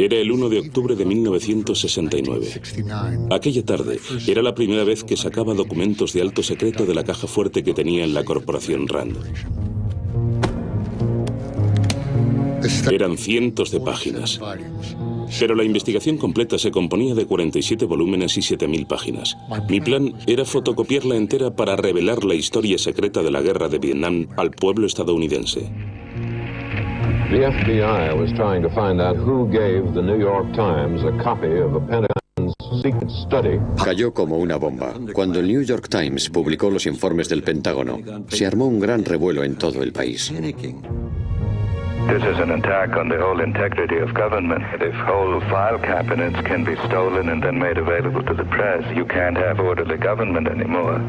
Era el 1 de octubre de 1969. Aquella tarde era la primera vez que sacaba documentos de alto secreto de la caja fuerte que tenía en la corporación Rand. Eran cientos de páginas. Pero la investigación completa se componía de 47 volúmenes y 7.000 páginas. Mi plan era fotocopiarla entera para revelar la historia secreta de la guerra de Vietnam al pueblo estadounidense. The FBI was trying to find out who gave the New York Times a copy of the Pentagon's secret study. Cayó como una bomba. Cuando el New York Times publicó los informes del Pentágono, se armó un gran revuelo en todo el país. This is an attack on the whole integrity of government. If whole file cabinets can be stolen and then made available to the press, you can't have orderly government anymore.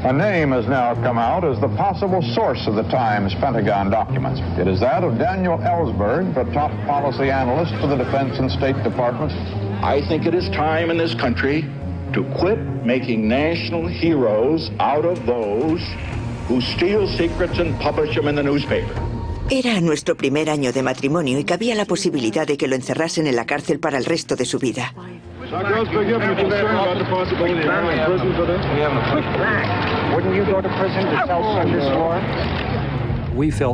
A name has now come out as the possible source of the Times Pentagon documents. It is that of Daniel Ellsberg, the top policy analyst for the Defense and State Departments. I think it is time in this country to quit making national heroes out of those who steal secrets and publish them in the newspaper. Era nuestro primer año de matrimonio y cabía la posibilidad de que lo encerrasen en la cárcel para el resto de su vida.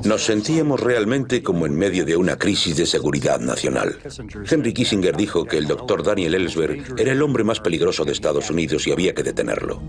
Nos sentíamos realmente como en medio de una crisis de seguridad nacional. Henry Kissinger dijo que el doctor Daniel Ellsberg era el hombre más peligroso de Estados Unidos y había que detenerlo.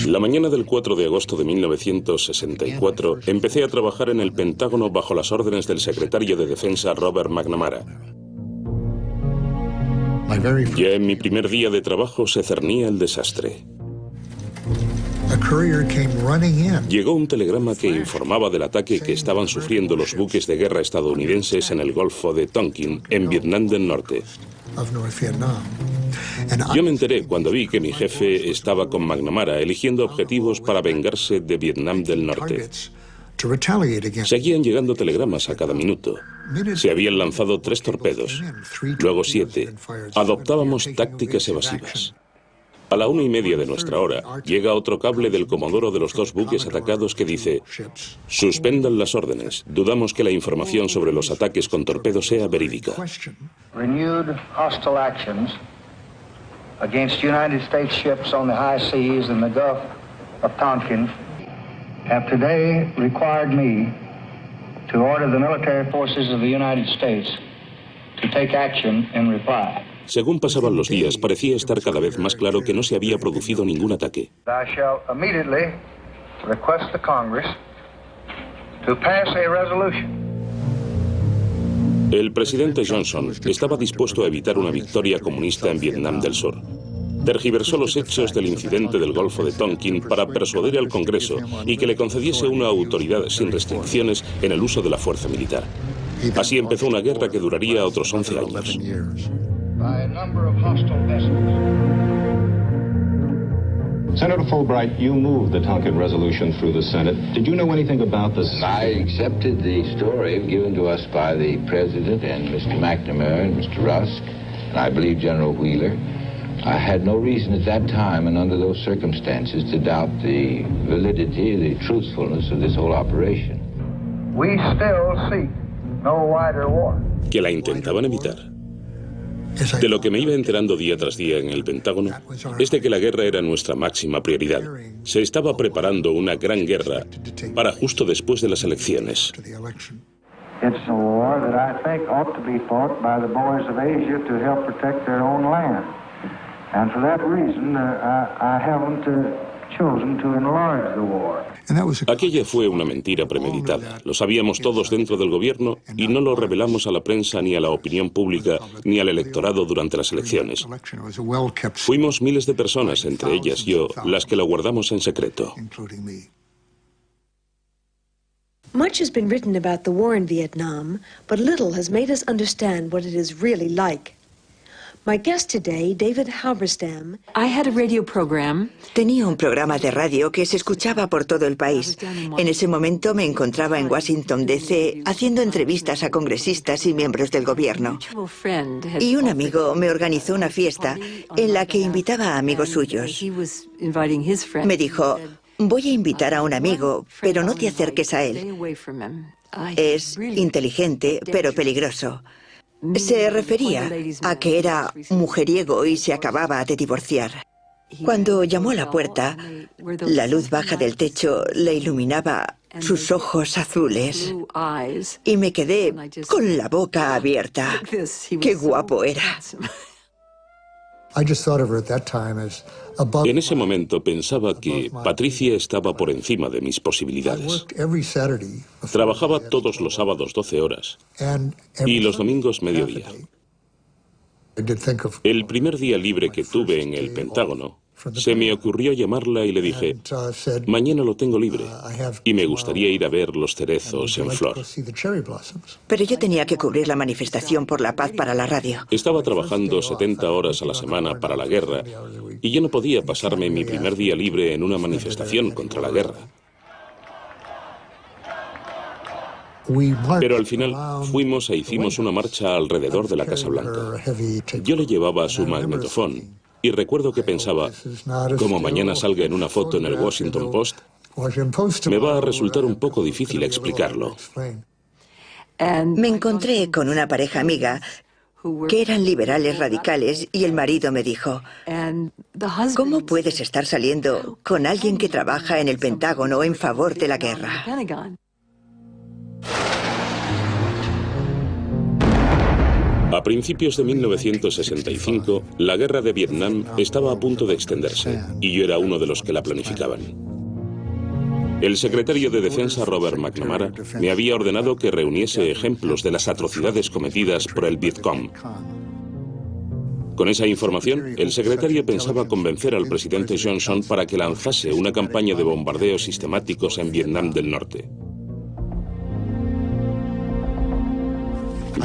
La mañana del 4 de agosto de 1964 empecé a trabajar en el Pentágono bajo las órdenes del secretario de Defensa Robert McNamara. Ya en mi primer día de trabajo se cernía el desastre. Llegó un telegrama que informaba del ataque que estaban sufriendo los buques de guerra estadounidenses en el Golfo de Tonkin, en Vietnam del Norte. Yo me enteré cuando vi que mi jefe estaba con McNamara eligiendo objetivos para vengarse de Vietnam del Norte. Seguían llegando telegramas a cada minuto. Se habían lanzado 3 torpedos, luego 7. Adoptábamos tácticas evasivas. A la 1:30 de nuestra hora, llega otro cable del comodoro de los 2 buques atacados que dice: suspendan las órdenes. Dudamos que la información sobre los ataques con torpedos sea verídica. Renewed hostile actions against United States ships on the high seas in the Gulf of Tonkin have today required me to order the military forces of the United States to take action in reply. Según pasaban los días, parecía estar cada vez más claro que no se había producido ningún ataque. I shall immediately request the Congress to pass a resolution. El presidente Johnson estaba dispuesto a evitar una victoria comunista en Vietnam del Sur. Tergiversó los hechos del incidente del Golfo de Tonkin para persuadir al Congreso y que le concediese una autoridad sin restricciones en el uso de la fuerza militar. Así empezó una guerra que duraría otros 11 años. Senator Fulbright, you moved the Tonkin resolution through the Senate. Did you know anything about this? I accepted the story given to us by the President and Mr. McNamara and Mr. Rusk, and I believe General Wheeler. I had no reason at that time and under those circumstances to doubt the validity, the truthfulness of this whole operation. We still seek no wider war. Que la intentaban evitar. De lo que me iba enterando día tras día en el Pentágono es de que la guerra era nuestra máxima prioridad. Se estaba preparando una gran guerra para justo después de las elecciones. It's a war that I think ought to be fought by the boys of Asia to help protect their own land. And for that reason, I haven't chosen to enlarge the war. Aquella fue una mentira premeditada. Lo sabíamos todos dentro del gobierno y no lo revelamos a la prensa ni a la opinión pública ni al electorado durante las elecciones. Fuimos miles de personas, entre ellas yo, las que lo guardamos en secreto. Much has been written about the war in Vietnam, but little has made us understand what it is really like. My guest today, David Halberstam, Tenía un programa de radio que se escuchaba por todo el país. En ese momento me encontraba en Washington, D.C., haciendo entrevistas a congresistas y miembros del gobierno. Y un amigo me organizó una fiesta en la que invitaba a amigos suyos. Me dijo, voy a invitar a un amigo, pero no te acerques a él. Es inteligente, pero peligroso. Se refería a que era mujeriego y se acababa de divorciar. Cuando llamó a la puerta, la luz baja del techo le iluminaba sus ojos azules y me quedé con la boca abierta. ¡Qué guapo era! En ese momento pensaba que Patricia estaba por encima de mis posibilidades. Trabajaba todos los sábados 12 horas y los domingos mediodía. El primer día libre que tuve en el Pentágono, se me ocurrió llamarla y le dije, mañana lo tengo libre y me gustaría ir a ver los cerezos en flor. Pero yo tenía que cubrir la manifestación por la paz para la radio. Estaba trabajando 70 horas a la semana para la guerra y yo no podía pasarme mi primer día libre en una manifestación contra la guerra. Pero al final fuimos e hicimos una marcha alrededor de la Casa Blanca. Yo le llevaba su magnetofón y recuerdo que pensaba, como mañana salga en una foto en el Washington Post, me va a resultar un poco difícil explicarlo. Me encontré con una pareja amiga que eran liberales radicales y el marido me dijo, ¿cómo puedes estar saliendo con alguien que trabaja en el Pentágono en favor de la guerra? A principios de 1965, la guerra de Vietnam estaba a punto de extenderse y yo era uno de los que la planificaban. El secretario de Defensa, Robert McNamara, me había ordenado que reuniese ejemplos de las atrocidades cometidas por el Vietcong. Con esa información, el secretario pensaba convencer al presidente Johnson para que lanzase una campaña de bombardeos sistemáticos en Vietnam del Norte.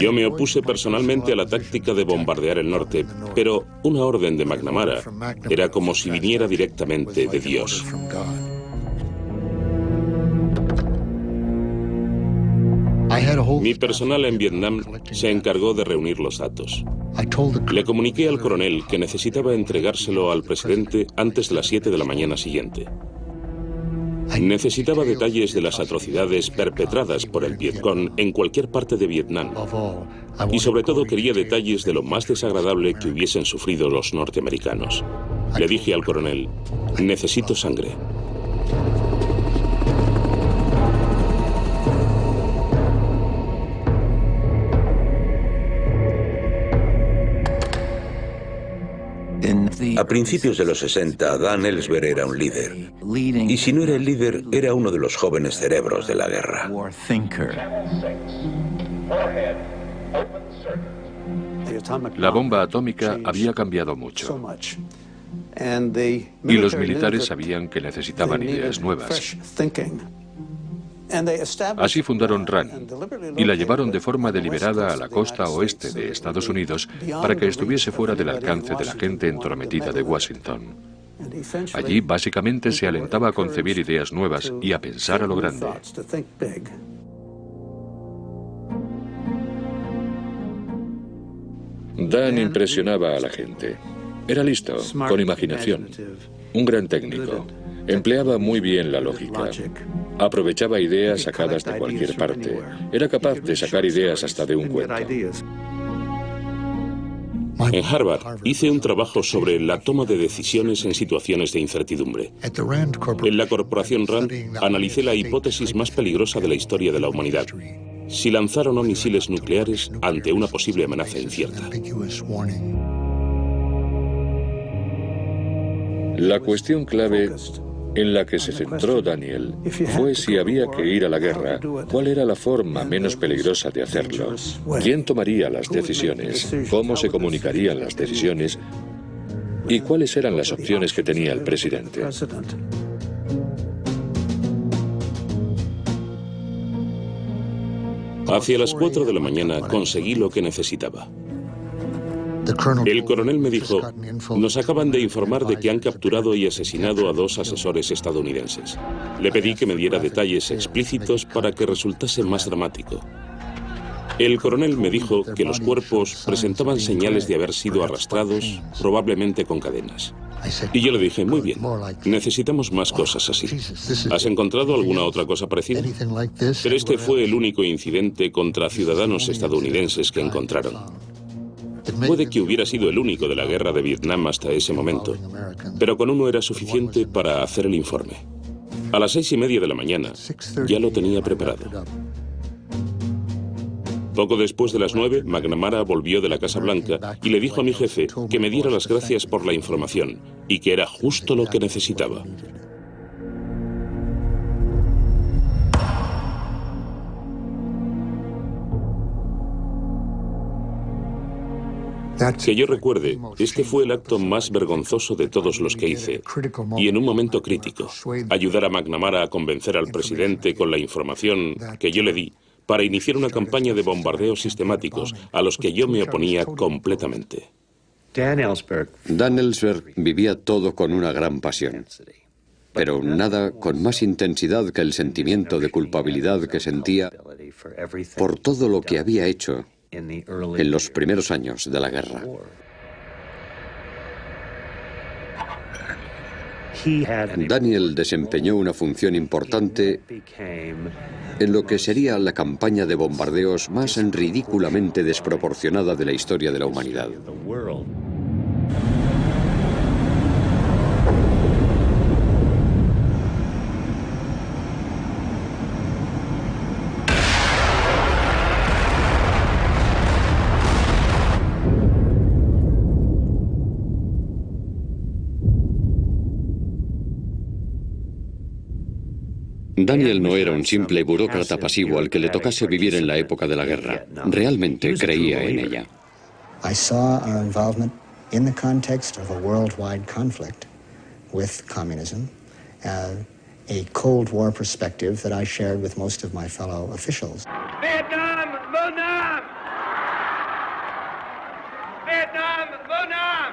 Yo me opuse personalmente a la táctica de bombardear el norte, pero una orden de McNamara era como si viniera directamente de Dios. Mi personal en Vietnam se encargó de reunir los datos. Le comuniqué al coronel que necesitaba entregárselo al presidente antes de las 7 de la mañana siguiente. Necesitaba detalles de las atrocidades perpetradas por el Vietcong en cualquier parte de Vietnam. Y sobre todo quería detalles de lo más desagradable que hubiesen sufrido los norteamericanos. Le dije al coronel, necesito sangre. A principios de los 60, Dan Ellsberg era un líder. Y si no era el líder, era uno de los jóvenes cerebros de la guerra. La bomba atómica había cambiado mucho. Y los militares sabían que necesitaban ideas nuevas. Así fundaron RAND y la llevaron de forma deliberada a la costa oeste de Estados Unidos para que estuviese fuera del alcance de la gente entrometida de Washington. Allí básicamente se alentaba a concebir ideas nuevas y a pensar a lo grande. Dan impresionaba a la gente. Era listo, con imaginación, un gran técnico. Empleaba muy bien la lógica. Aprovechaba ideas sacadas de cualquier parte. Era capaz de sacar ideas hasta de un cuento. En Harvard hice un trabajo sobre la toma de decisiones en situaciones de incertidumbre. En la corporación RAND analicé la hipótesis más peligrosa de la historia de la humanidad: si lanzar o no misiles nucleares ante una posible amenaza incierta. La cuestión clave en la que se centró Daniel fue si había que ir a la guerra, cuál era la forma menos peligrosa de hacerlo, quién tomaría las decisiones, cómo se comunicarían las decisiones y cuáles eran las opciones que tenía el presidente. Hacia las 4 de la mañana conseguí lo que necesitaba. El coronel me dijo, nos acaban de informar de que han capturado y asesinado a 2 asesores estadounidenses. Le pedí que me diera detalles explícitos para que resultase más dramático. El coronel me dijo que los cuerpos presentaban señales de haber sido arrastrados, probablemente con cadenas. Y yo le dije, muy bien, necesitamos más cosas así. ¿Has encontrado alguna otra cosa parecida? Pero este fue el único incidente contra ciudadanos estadounidenses que encontraron. Puede que hubiera sido el único de la guerra de Vietnam hasta ese momento, pero con uno era suficiente para hacer el informe. A las 6:30 de la mañana ya lo tenía preparado. Poco después de las 9, McNamara volvió de la Casa Blanca y le dijo a mi jefe que me diera las gracias por la información y que era justo lo que necesitaba. Que yo recuerde, este fue el acto más vergonzoso de todos los que hice, y en un momento crítico, ayudar a McNamara a convencer al presidente con la información que yo le di para iniciar una campaña de bombardeos sistemáticos a los que yo me oponía completamente. Dan Ellsberg vivía todo con una gran pasión, pero nada con más intensidad que el sentimiento de culpabilidad que sentía por todo lo que había hecho en los primeros años de la guerra. Daniel desempeñó una función importante en lo que sería la campaña de bombardeos más ridículamente desproporcionada de la historia de la humanidad. Daniel no era un simple burócrata pasivo al que le tocase vivir en la época de la guerra. Realmente creía en ella. I saw our involvement in the context of a worldwide conflict with communism, a Cold War perspective that I shared with most of my fellow officials. Vietnam, Vietnam! Vietnam, Vietnam!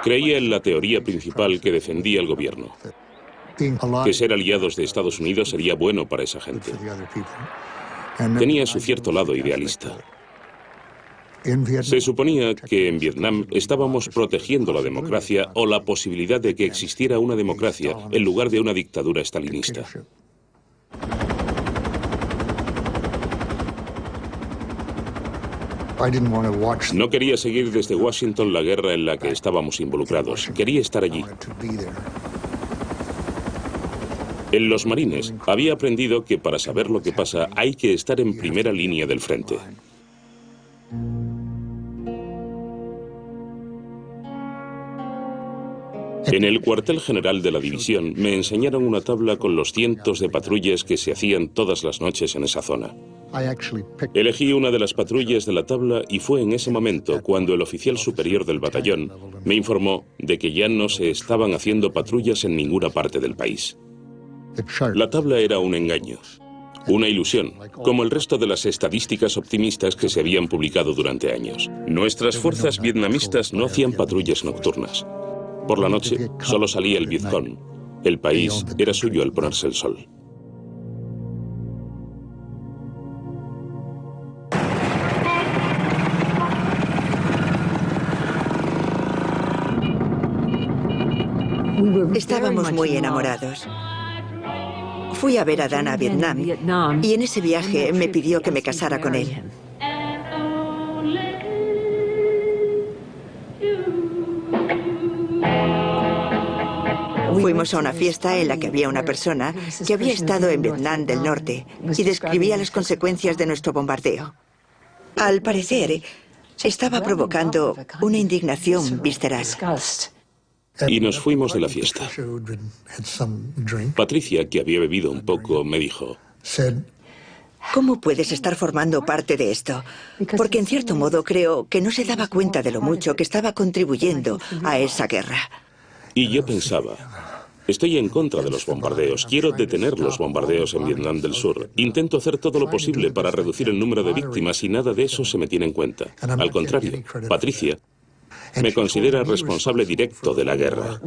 Creía en la teoría principal que defendía el gobierno, que ser aliados de Estados Unidos sería bueno para esa gente. Tenía su cierto lado idealista. Se suponía que en Vietnam estábamos protegiendo la democracia o la posibilidad de que existiera una democracia en lugar de una dictadura estalinista. No quería seguir desde Washington la guerra en la que estábamos involucrados. Quería estar allí. En los Marines había aprendido que para saber lo que pasa hay que estar en primera línea del frente. En el cuartel general de la división me enseñaron una tabla con los cientos de patrullas que se hacían todas las noches en esa zona. Elegí una de las patrullas de la tabla y fue en ese momento cuando el oficial superior del batallón me informó de que ya no se estaban haciendo patrullas en ninguna parte del país. La tabla era un engaño, una ilusión, como el resto de las estadísticas optimistas que se habían publicado durante años. Nuestras fuerzas vietnamistas no hacían patrullas nocturnas. Por la noche solo salía el Vietcong. El país era suyo al ponerse el sol. Estábamos muy enamorados. Fui a ver a Dan a Vietnam y en ese viaje me pidió que me casara con él. Fuimos a una fiesta en la que había una persona que había estado en Vietnam del Norte y describía las consecuencias de nuestro bombardeo. Al parecer, estaba provocando una indignación visceral. Y nos fuimos de la fiesta. Patricia, que había bebido un poco, me dijo: ¿cómo puedes estar formando parte de esto? Porque en cierto modo creo que no se daba cuenta de lo mucho que estaba contribuyendo a esa guerra. Y yo pensaba, Estoy en contra de los bombardeos. Quiero detener los bombardeos en Vietnam del Sur. Intento hacer todo lo posible para reducir el número de víctimas y nada de eso se me tiene en cuenta. Al contrario, Patricia me considera responsable directo de la guerra.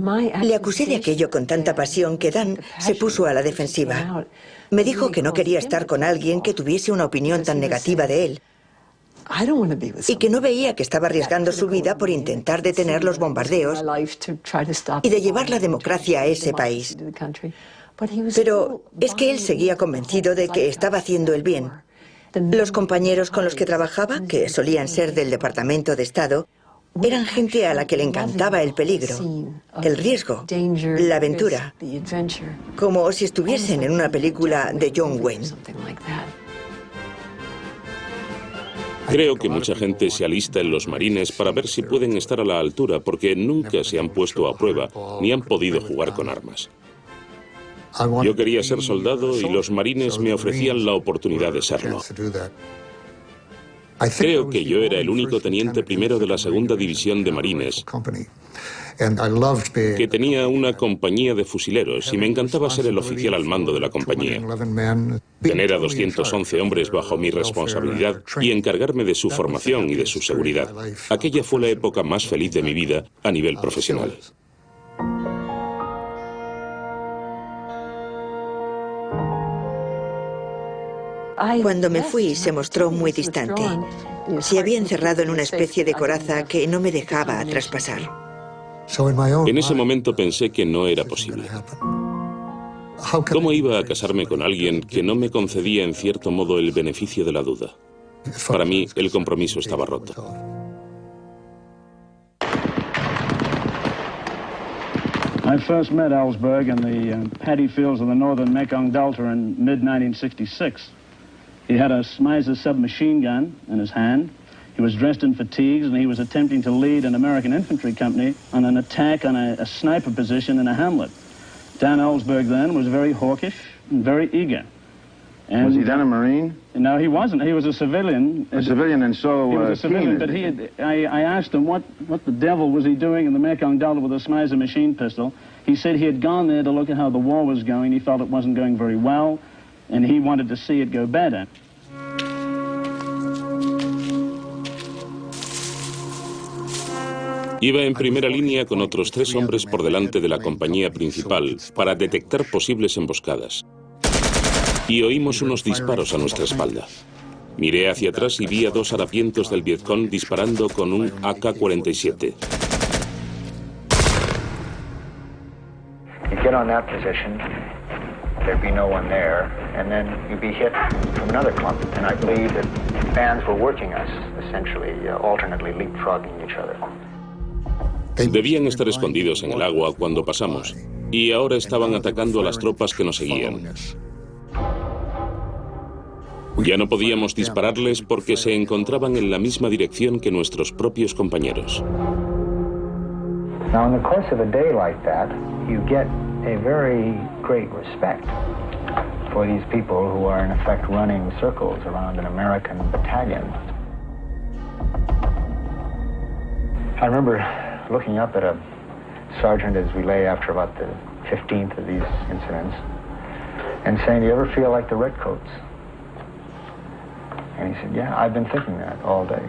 Le acusé de aquello con tanta pasión que Dan se puso a la defensiva. Me dijo que no quería estar con alguien que tuviese una opinión tan negativa de él y que no veía que estaba arriesgando su vida por intentar detener los bombardeos y de llevar la democracia a ese país. Pero es que él seguía convencido de que estaba haciendo el bien. Los compañeros con los que trabajaba, que solían ser del Departamento de Estado, eran gente a la que le encantaba el peligro, el riesgo, la aventura, como si estuviesen en una película de John Wayne. Creo que mucha gente se alista en los marines para ver si pueden estar a la altura, porque nunca se han puesto a prueba ni han podido jugar con armas. Yo quería ser soldado y los marines me ofrecían la oportunidad de serlo. Creo que yo era el único teniente primero de la segunda división de marines que tenía una compañía de fusileros y me encantaba ser el oficial al mando de la compañía. Tener a 211 hombres bajo mi responsabilidad y encargarme de su formación y de su seguridad. Aquella fue la época más feliz de mi vida a nivel profesional. Cuando me fui, se mostró muy distante. Se había encerrado en una especie de coraza que no me dejaba traspasar. En ese momento pensé que no era posible. ¿Cómo iba a casarme con alguien que no me concedía en cierto modo el beneficio de la duda? Para mí, el compromiso estaba roto. I first met Ellsberg in the paddy fields of the northern Mekong Delta in mid-1966. He had a Schmeisser submachine gun in his hand. He was dressed in fatigues and he was attempting to lead an American infantry company on an attack on a sniper position in a hamlet. Dan Ellsberg then was very hawkish and very eager. And was he then a Marine? No, he wasn't. He was a civilian. A civilian, and so he was a civilian. But I asked him what the devil was he doing in the Mekong Delta with a Schmeisser machine pistol. He said he had gone there to look at how the war was going. He felt it wasn't going very well, and he wanted to see it go better. Iba en primera línea con otros 3 hombres por delante de la compañía principal para detectar posibles emboscadas. Y oímos unos disparos a nuestra espalda. Miré hacia atrás y vi a 2 harapientos del Vietcong disparando con un AK-47. You get on that position, there'd be no one there, and then you'd be hit from another clump. And I believe that bands were working us, essentially, alternately leapfrogging each other. Debían estar escondidos en el agua cuando pasamos, y ahora estaban atacando a las tropas que nos seguían. Ya no podíamos dispararles porque se encontraban en la misma dirección que nuestros propios compañeros. Now, in the course of a day like that, you get a very great respect for these people who are in effect running circles around an American battalion. I remember looking up at a sergeant as we lay after about the 15th of these incidents and saying, "Do you ever feel like the Redcoats?" And he said, "Yeah, I've been thinking that all day."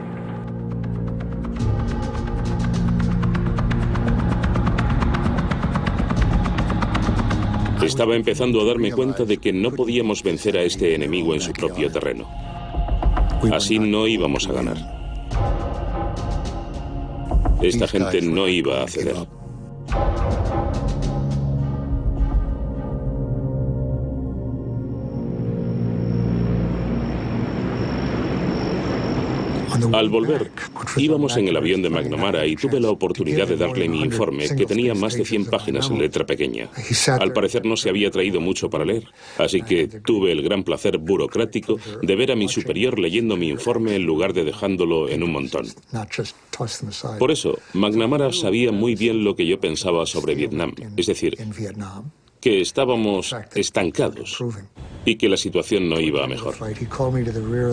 Estaba empezando a darme cuenta de que no podíamos vencer a este enemigo en su propio terreno. Así no íbamos a ganar. Esta gente no iba a ceder. Al volver, íbamos en el avión de McNamara y tuve la oportunidad de darle mi informe, que tenía más de 100 páginas en letra pequeña. Al parecer no se había traído mucho para leer, así que tuve el gran placer burocrático de ver a mi superior leyendo mi informe en lugar de dejándolo en un montón. Por eso, McNamara sabía muy bien lo que yo pensaba sobre Vietnam, es decir, que estábamos estancados y que la situación no iba a mejor.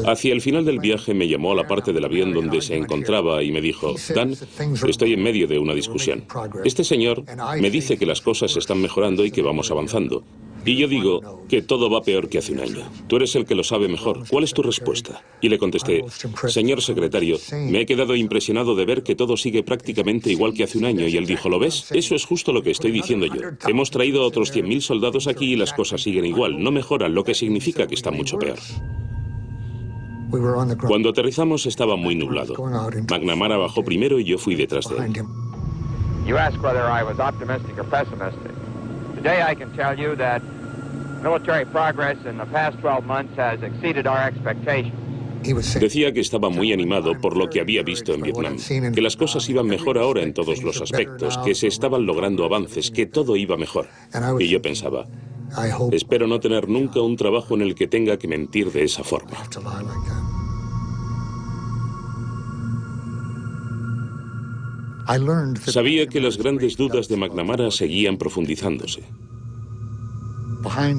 Hacia el final del viaje me llamó a la parte del avión donde se encontraba y me dijo: Dan, estoy en medio de una discusión. Este señor me dice que las cosas están mejorando y que vamos avanzando. Y yo digo que todo va peor que hace un año. Tú eres el que lo sabe mejor. ¿Cuál es tu respuesta? Y le contesté: señor secretario, me he quedado impresionado de ver que todo sigue prácticamente igual que hace un año. Y él dijo: ¿lo ves? Eso es justo lo que estoy diciendo yo. Hemos traído a otros 100.000 soldados aquí y las cosas siguen igual. No mejoran, lo que significa que está mucho peor. Cuando aterrizamos estaba muy nublado. McNamara bajó primero y yo fui detrás de él. You asked whether I was optimistic or pessimistic. Today I can tell you that military progress in the past 12 months has exceeded our expectations. Decía que estaba muy animado por lo que había visto en Vietnam, que las cosas iban mejor ahora en todos los aspectos, que se estaban logrando avances, que todo iba mejor. Y yo pensaba: espero no tener nunca un trabajo en el que tenga que mentir de esa forma. Sabía que las grandes dudas de McNamara seguían profundizándose.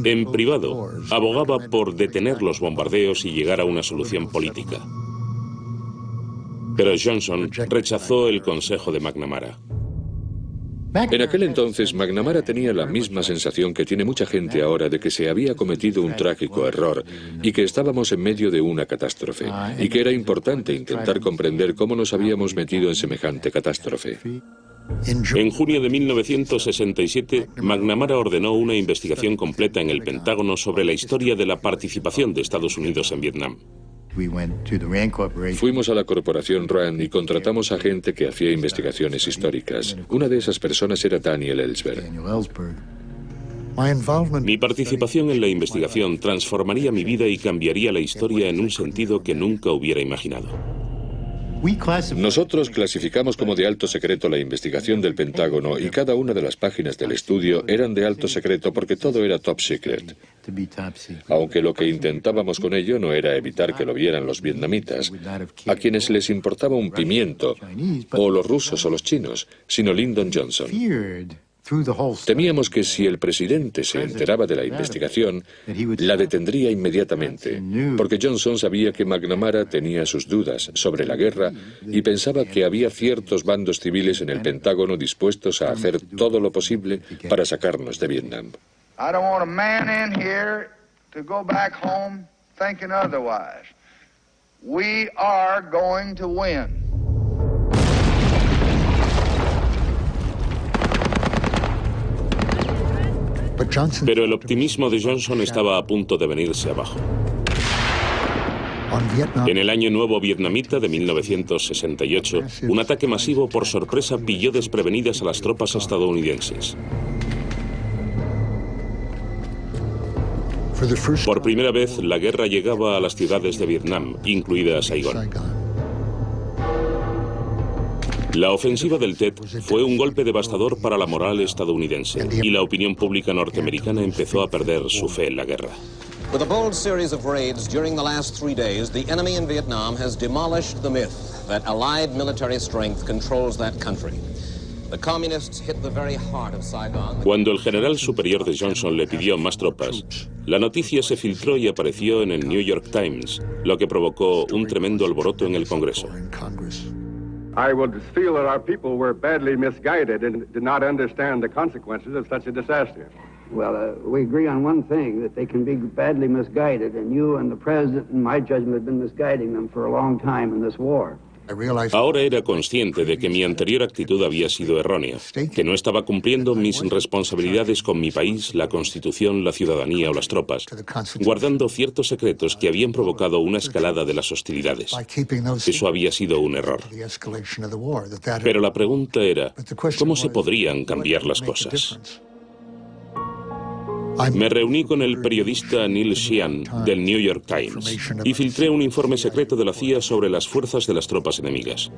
En privado, abogaba por detener los bombardeos y llegar a una solución política. Pero Johnson rechazó el consejo de McNamara. En aquel entonces, McNamara tenía la misma sensación que tiene mucha gente ahora de que se había cometido un trágico error y que estábamos en medio de una catástrofe, y que era importante intentar comprender cómo nos habíamos metido en semejante catástrofe. En junio de 1967, McNamara ordenó una investigación completa en el Pentágono sobre la historia de la participación de Estados Unidos en Vietnam. Fuimos a la corporación RAND y contratamos a gente que hacía investigaciones históricas. Una de esas personas era Daniel Ellsberg. Mi participación en la investigación transformaría mi vida y cambiaría la historia en un sentido que nunca hubiera imaginado. Nosotros clasificamos como de alto secreto la investigación del Pentágono y cada una de las páginas del estudio eran de alto secreto porque todo era top secret. Aunque lo que intentábamos con ello no era evitar que lo vieran los vietnamitas, a quienes les importaba un pimiento, o los rusos o los chinos, sino Lyndon Johnson. Temíamos que si el presidente se enteraba de la investigación, la detendría inmediatamente, porque Johnson sabía que McNamara tenía sus dudas sobre la guerra y pensaba que había ciertos bandos civiles en el Pentágono dispuestos a hacer todo lo posible para sacarnos de Vietnam. I don't want a man in here to go back home thinking otherwise. We are going to win. Pero el optimismo de Johnson estaba a punto de venirse abajo. En el año nuevo vietnamita de 1968, un ataque masivo por sorpresa pilló desprevenidas a las tropas estadounidenses. Por primera vez, la guerra llegaba a las ciudades de Vietnam, incluida Saigón. La ofensiva del Tet fue un golpe devastador para la moral estadounidense y la opinión pública norteamericana empezó a perder su fe en la guerra. With a bold series of raids during the last 3 days, the enemy in Vietnam has demolished the myth that Allied military strength controls that country. The communists hit the very heart of Saigon. Cuando el general superior de Johnson le pidió más tropas, la noticia se filtró y apareció en el New York Times, lo que provocó un tremendo alboroto en el Congreso. I would feel that our people were badly misguided and did not understand the consequences of such a disaster. Well, we agree on one thing, that they can be badly misguided, and you and the President, in my judgment, have been misguiding them for a long time in this war. Ahora era consciente de que mi anterior actitud había sido errónea, que no estaba cumpliendo mis responsabilidades con mi país, la Constitución, la ciudadanía o las tropas, guardando ciertos secretos que habían provocado una escalada de las hostilidades. Eso había sido un error. Pero la pregunta era, ¿cómo se podrían cambiar las cosas? Me reuní con el periodista Neil Sheehan del New York Times y filtré un informe secreto de la CIA sobre las fuerzas de las tropas enemigas.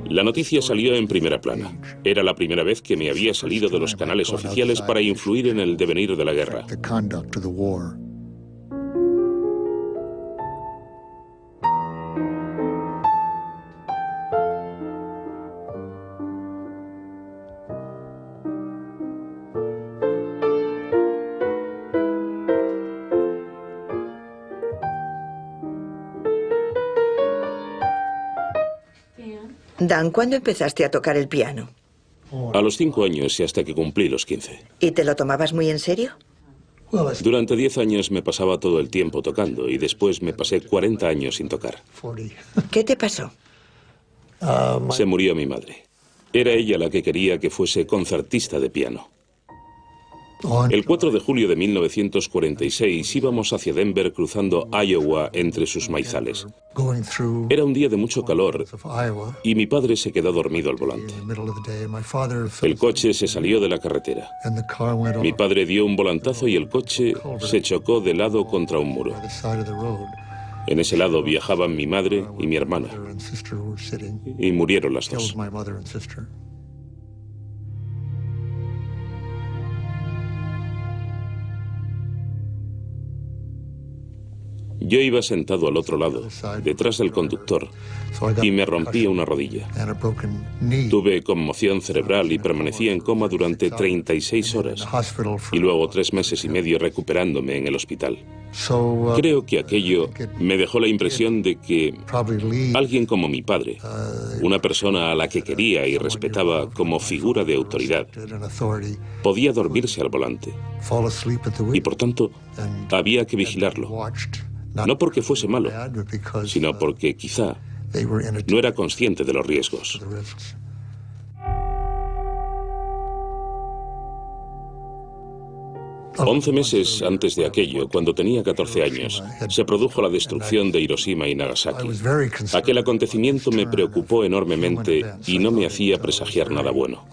La noticia salió en primera plana. Era la primera vez que me había salido de los canales oficiales para influir en el devenir de la guerra. Dan, ¿cuándo empezaste a tocar el piano? A los 5 años y hasta que cumplí los 15. ¿Y te lo tomabas muy en serio? Durante 10 años me pasaba todo el tiempo tocando y después me pasé 40 años sin tocar. ¿Qué te pasó? Se murió mi madre. Era ella la que quería que fuese concertista de piano. El 4 de julio de 1946 íbamos hacia Denver cruzando Iowa entre sus maizales. Era un día de mucho calor y mi padre se quedó dormido al volante. El coche se salió de la carretera. Mi padre dio un volantazo y el coche se chocó de lado contra un muro. En ese lado viajaban mi madre y mi hermana y murieron las dos. Yo iba sentado al otro lado, detrás del conductor, y me rompí una rodilla. Tuve conmoción cerebral y permanecí en coma durante 36 horas, y luego 3 meses y medio recuperándome en el hospital. Creo que aquello me dejó la impresión de que alguien como mi padre, una persona a la que quería y respetaba como figura de autoridad, podía dormirse al volante, y por tanto había que vigilarlo. No porque fuese malo, sino porque quizá no era consciente de los riesgos. Once meses antes de aquello, cuando tenía 14 años, se produjo la destrucción de Hiroshima y Nagasaki. Aquel acontecimiento me preocupó enormemente y no me hacía presagiar nada bueno.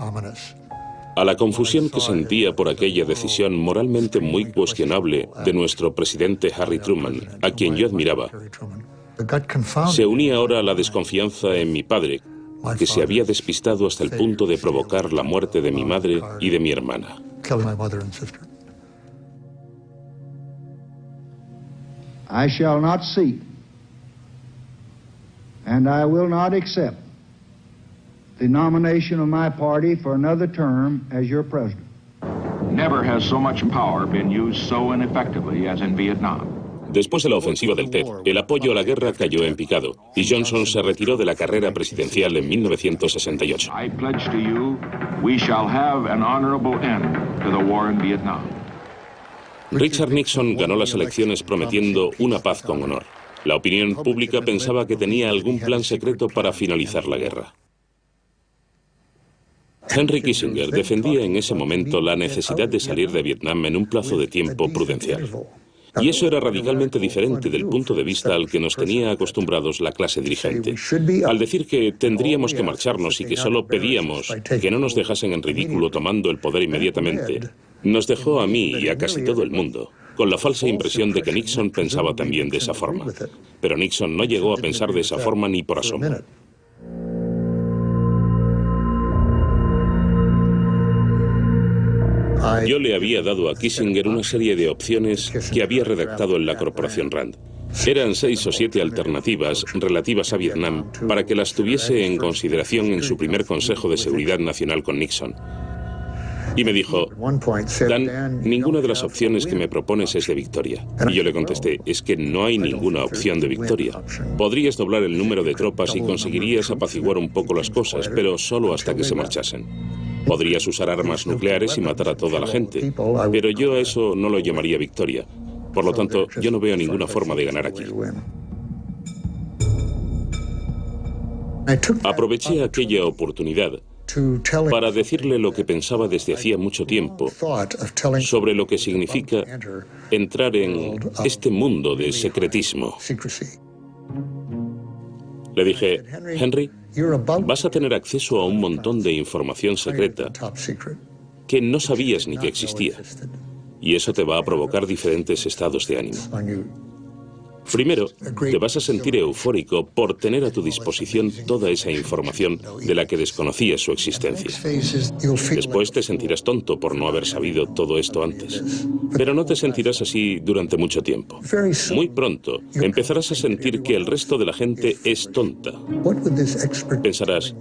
A la confusión que sentía por aquella decisión moralmente muy cuestionable de nuestro presidente Harry Truman, a quien yo admiraba, se unía ahora la desconfianza en mi padre, que se había despistado hasta el punto de provocar la muerte de mi madre y de mi hermana. I shall not seek, and I will not accept the nomination of my party for another term as your president. Never has so much power been used so ineffectively as in Vietnam. Después de la ofensiva del Tet, el apoyo a la guerra cayó en picado y Johnson se retiró de la carrera presidencial en 1968. I pledge to you, we shall have an honorable end to the war in Vietnam. Richard Nixon ganó las elecciones prometiendo una paz con honor. La opinión pública pensaba que tenía algún plan secreto para finalizar la guerra. Henry Kissinger defendía en ese momento la necesidad de salir de Vietnam en un plazo de tiempo prudencial. Y eso era radicalmente diferente del punto de vista al que nos tenía acostumbrados la clase dirigente. Al decir que tendríamos que marcharnos y que solo pedíamos que no nos dejasen en ridículo tomando el poder inmediatamente, nos dejó a mí y a casi todo el mundo con la falsa impresión de que Nixon pensaba también de esa forma. Pero Nixon no llegó a pensar de esa forma ni por asomo. Yo le había dado a Kissinger una serie de opciones que había redactado en la Corporación Rand. Eran 6 o 7 alternativas relativas a Vietnam para que las tuviese en consideración en su primer Consejo de Seguridad Nacional con Nixon. Y me dijo, Dan, ninguna de las opciones que me propones es de victoria. Y yo le contesté, es que no hay ninguna opción de victoria. Podrías doblar el número de tropas y conseguirías apaciguar un poco las cosas, pero solo hasta que se marchasen. Podrías usar armas nucleares y matar a toda la gente, pero yo a eso no lo llamaría victoria. Por lo tanto, yo no veo ninguna forma de ganar aquí. Aproveché aquella oportunidad para decirle lo que pensaba desde hacía mucho tiempo sobre lo que significa entrar en este mundo de secretismo. Le dije, Henry, vas a tener acceso a un montón de información secreta que no sabías ni que existía. Y eso te va a provocar diferentes estados de ánimo. Primero, te vas a sentir eufórico por tener a tu disposición toda esa información de la que desconocías su existencia. Después te sentirás tonto por no haber sabido todo esto antes. Pero no te sentirás así durante mucho tiempo. Muy pronto empezarás a sentir que el resto de la gente es tonta. Pensarás,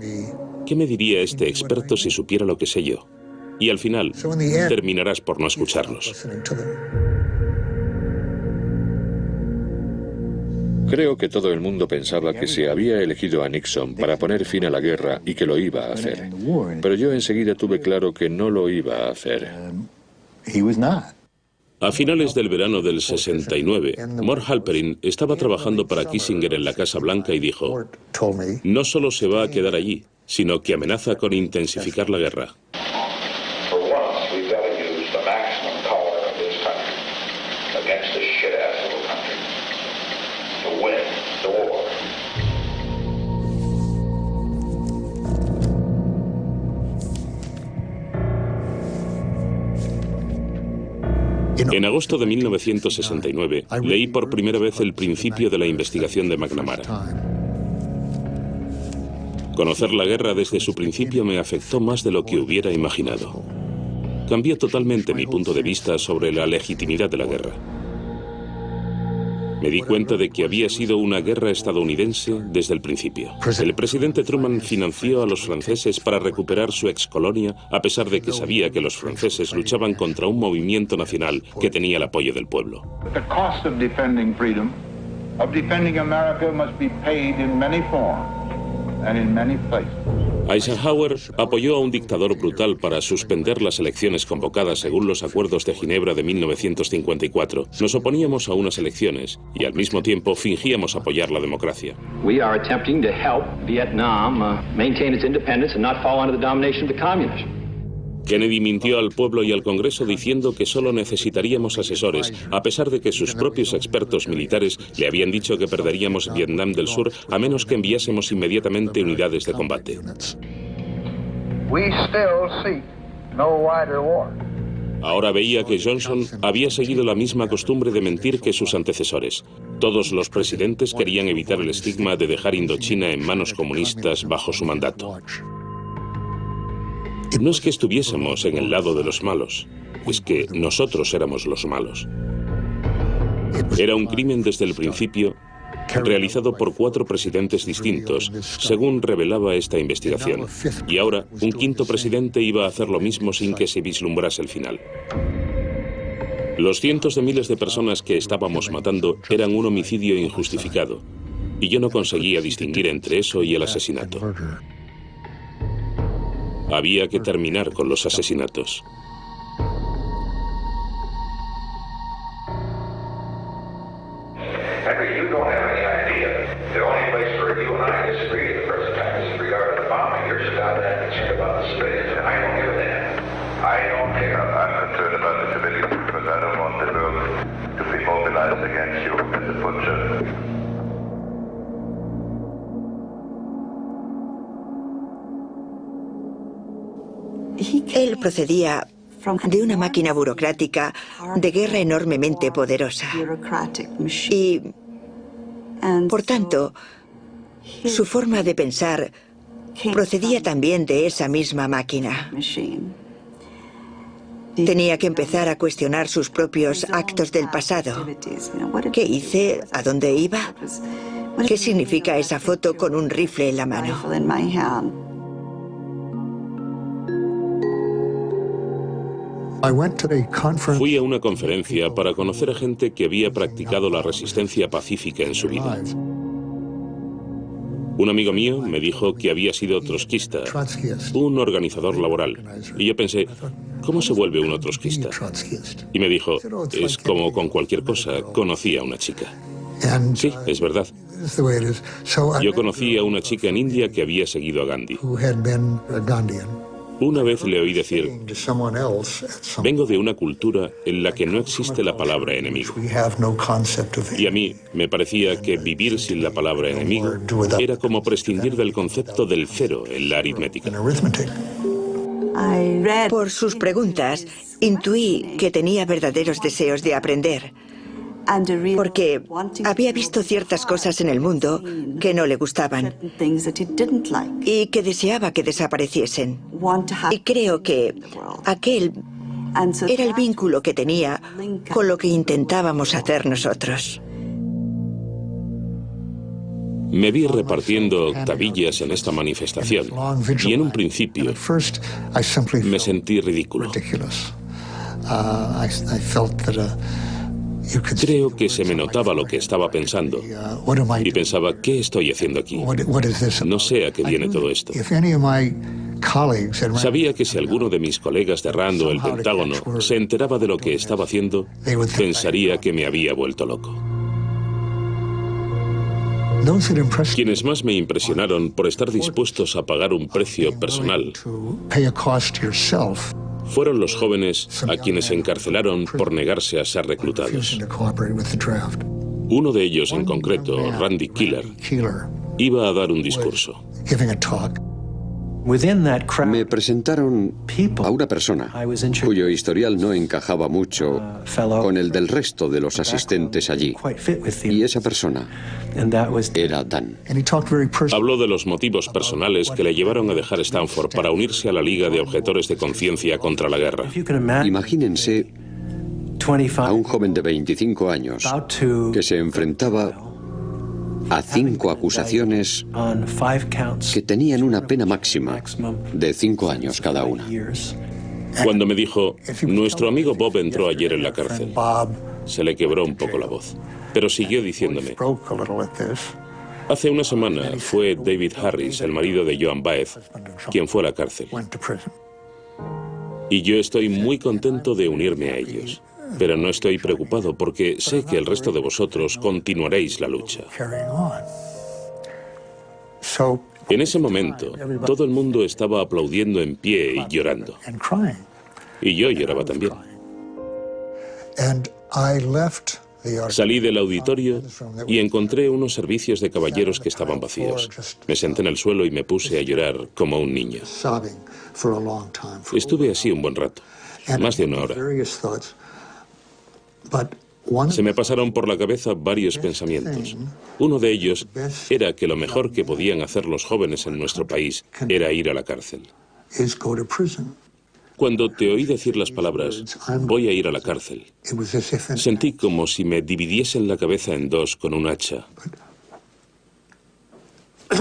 ¿qué me diría este experto si supiera lo que sé yo? Y al final, terminarás por no escucharlos. Creo que todo el mundo pensaba que se había elegido a Nixon para poner fin a la guerra y que lo iba a hacer. Pero yo enseguida tuve claro que no lo iba a hacer. A finales del verano del 69, Mort Halperin estaba trabajando para Kissinger en la Casa Blanca y dijo: no solo se va a quedar allí, sino que amenaza con intensificar la guerra. En agosto de 1969, leí por primera vez el principio de la investigación de McNamara. Conocer la guerra desde su principio me afectó más de lo que hubiera imaginado. Cambió totalmente mi punto de vista sobre la legitimidad de la guerra. Me di cuenta de que había sido una guerra estadounidense desde el principio. El presidente Truman financió a los franceses para recuperar su excolonia, a pesar de que sabía que los franceses luchaban contra un movimiento nacional que tenía el apoyo del pueblo. The cost of defending freedom, of defending America, must be paid in many forms and in many places. Eisenhower apoyó a un dictador brutal para suspender las elecciones convocadas según los acuerdos de Ginebra de 1954. Nos oponíamos a unas elecciones y al mismo tiempo fingíamos apoyar la democracia. We are attempting to help Vietnam maintain its independence and not fall under the domination of the communists. Kennedy mintió al pueblo y al Congreso diciendo que solo necesitaríamos asesores, a pesar de que sus propios expertos militares le habían dicho que perderíamos Vietnam del Sur a menos que enviásemos inmediatamente unidades de combate. Ahora veía que Johnson había seguido la misma costumbre de mentir que sus antecesores. Todos los presidentes querían evitar el estigma de dejar Indochina en manos comunistas bajo su mandato. No es que estuviésemos en el lado de los malos, es que nosotros éramos los malos. Era un crimen desde el principio, realizado por 4 presidentes distintos, según revelaba esta investigación. Y ahora, un 5º presidente iba a hacer lo mismo sin que se vislumbrase el final. Los cientos de miles de personas que estábamos matando eran un homicidio injustificado, y yo no conseguía distinguir entre eso y el asesinato. Había que terminar con los asesinatos. Henry, you don't have any idea. The only place where you and I disagree the first time is in regard to the bombing. You're just out there concerned about the civilians, and I don't give a damn. I don't care. I'm concerned about the civilians because I don't want the world to be mobilized against you as a butcher. Él procedía de una máquina burocrática de guerra enormemente poderosa. Y, por tanto, su forma de pensar procedía también de esa misma máquina. Tenía que empezar a cuestionar sus propios actos del pasado. ¿Qué hice? ¿A dónde iba? ¿Qué significa esa foto con un rifle en la mano? Fui a una conferencia para conocer a gente que había practicado la resistencia pacífica en su vida. Un amigo mío me dijo que había sido trotskista, un organizador laboral. Y yo pensé, ¿cómo se vuelve uno trotskista? Y me dijo, es como con cualquier cosa, conocí a una chica. Sí, es verdad. Yo conocí a una chica en India que había seguido a Gandhi. Una vez le oí decir, vengo de una cultura en la que no existe la palabra enemigo. Y a mí me parecía que vivir sin la palabra enemigo era como prescindir del concepto del cero en la aritmética. Por sus preguntas, intuí que tenía verdaderos deseos de aprender, porque había visto ciertas cosas en el mundo que no le gustaban y que deseaba que desapareciesen. Y creo que aquel era el vínculo que tenía con lo que intentábamos hacer nosotros. Me vi repartiendo octavillas en esta manifestación y en un principio me sentí ridículo. Creo que se me notaba lo que estaba pensando. Y pensaba, ¿qué estoy haciendo aquí? No sé a qué viene todo esto. Sabía que si alguno de mis colegas de RAND o el Pentágono se enteraba de lo que estaba haciendo, pensaría que me había vuelto loco. Quienes más me impresionaron por estar dispuestos a pagar un precio personal fueron los jóvenes a quienes encarcelaron por negarse a ser reclutados. Uno de ellos en concreto, Randy Keeler, iba a dar un discurso. Me presentaron a una persona cuyo historial no encajaba mucho con el del resto de los asistentes allí. Y esa persona era Dan. Habló de los motivos personales que le llevaron a dejar Stanford para unirse a la Liga de Objetores de Conciencia contra la Guerra. Imagínense a un joven de 25 años que se enfrentaba a 5 acusaciones que tenían una pena máxima de 5 años cada una. Cuando me dijo, nuestro amigo Bob entró ayer en la cárcel, se le quebró un poco la voz, pero siguió diciéndome, hace una semana fue David Harris, el marido de Joan Baez, quien fue a la cárcel. Y yo estoy muy contento de unirme a ellos. Pero no estoy preocupado porque sé que el resto de vosotros continuaréis la lucha. En ese momento, todo el mundo estaba aplaudiendo en pie y llorando. Y yo lloraba también. Salí del auditorio y encontré unos servicios de caballeros que estaban vacíos. Me senté en el suelo y me puse a llorar como un niño. Estuve así un buen rato, más de una hora. Se me pasaron por la cabeza varios pensamientos. Uno de ellos era que lo mejor que podían hacer los jóvenes en nuestro país era ir a la cárcel. Cuando te oí decir las palabras, voy a ir a la cárcel, sentí como si me dividiesen la cabeza en dos con un hacha.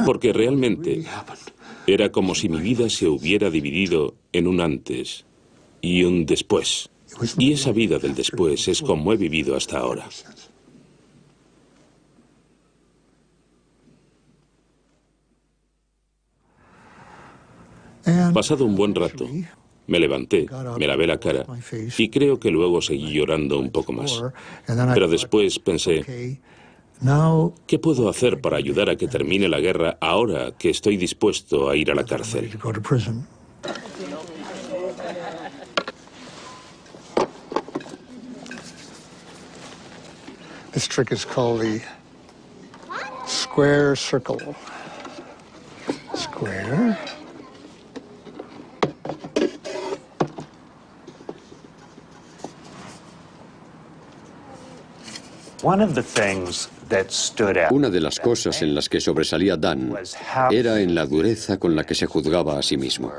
Porque realmente era como si mi vida se hubiera dividido en un antes y un después. Y esa vida del después es como he vivido hasta ahora. Pasado un buen rato, me levanté, me lavé la cara y creo que luego seguí llorando un poco más. Pero después pensé, ¿qué puedo hacer para ayudar a que termine la guerra ahora que estoy dispuesto a ir a la cárcel? This trick is called the square circle. Square. Una de las cosas en las que sobresalía Dan era en la dureza con la que se juzgaba a sí mismo.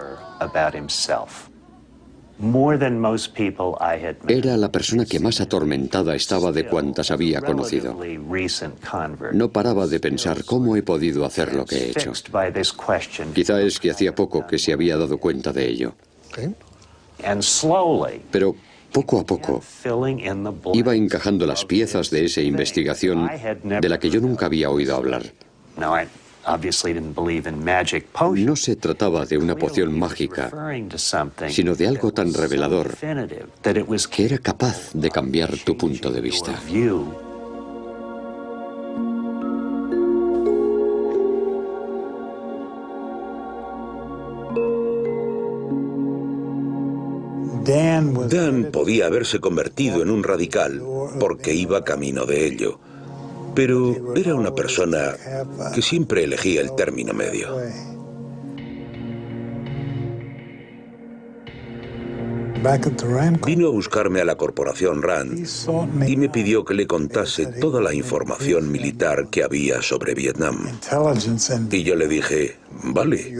Era la persona que más atormentada estaba de cuantas había conocido. No paraba de pensar cómo he podido hacer lo que he hecho. Quizá es que hacía poco que se había dado cuenta de ello. Pero poco a poco iba encajando las piezas de esa investigación de la que yo nunca había oído hablar. No se trataba de una poción mágica, sino de algo tan revelador que era capaz de cambiar tu punto de vista. Dan podía haberse convertido en un radical porque iba camino de ello. Pero era una persona que siempre elegía el término medio. Vino a buscarme a la corporación RAND y me pidió que le contase toda la información militar que había sobre Vietnam. Y yo le dije, vale,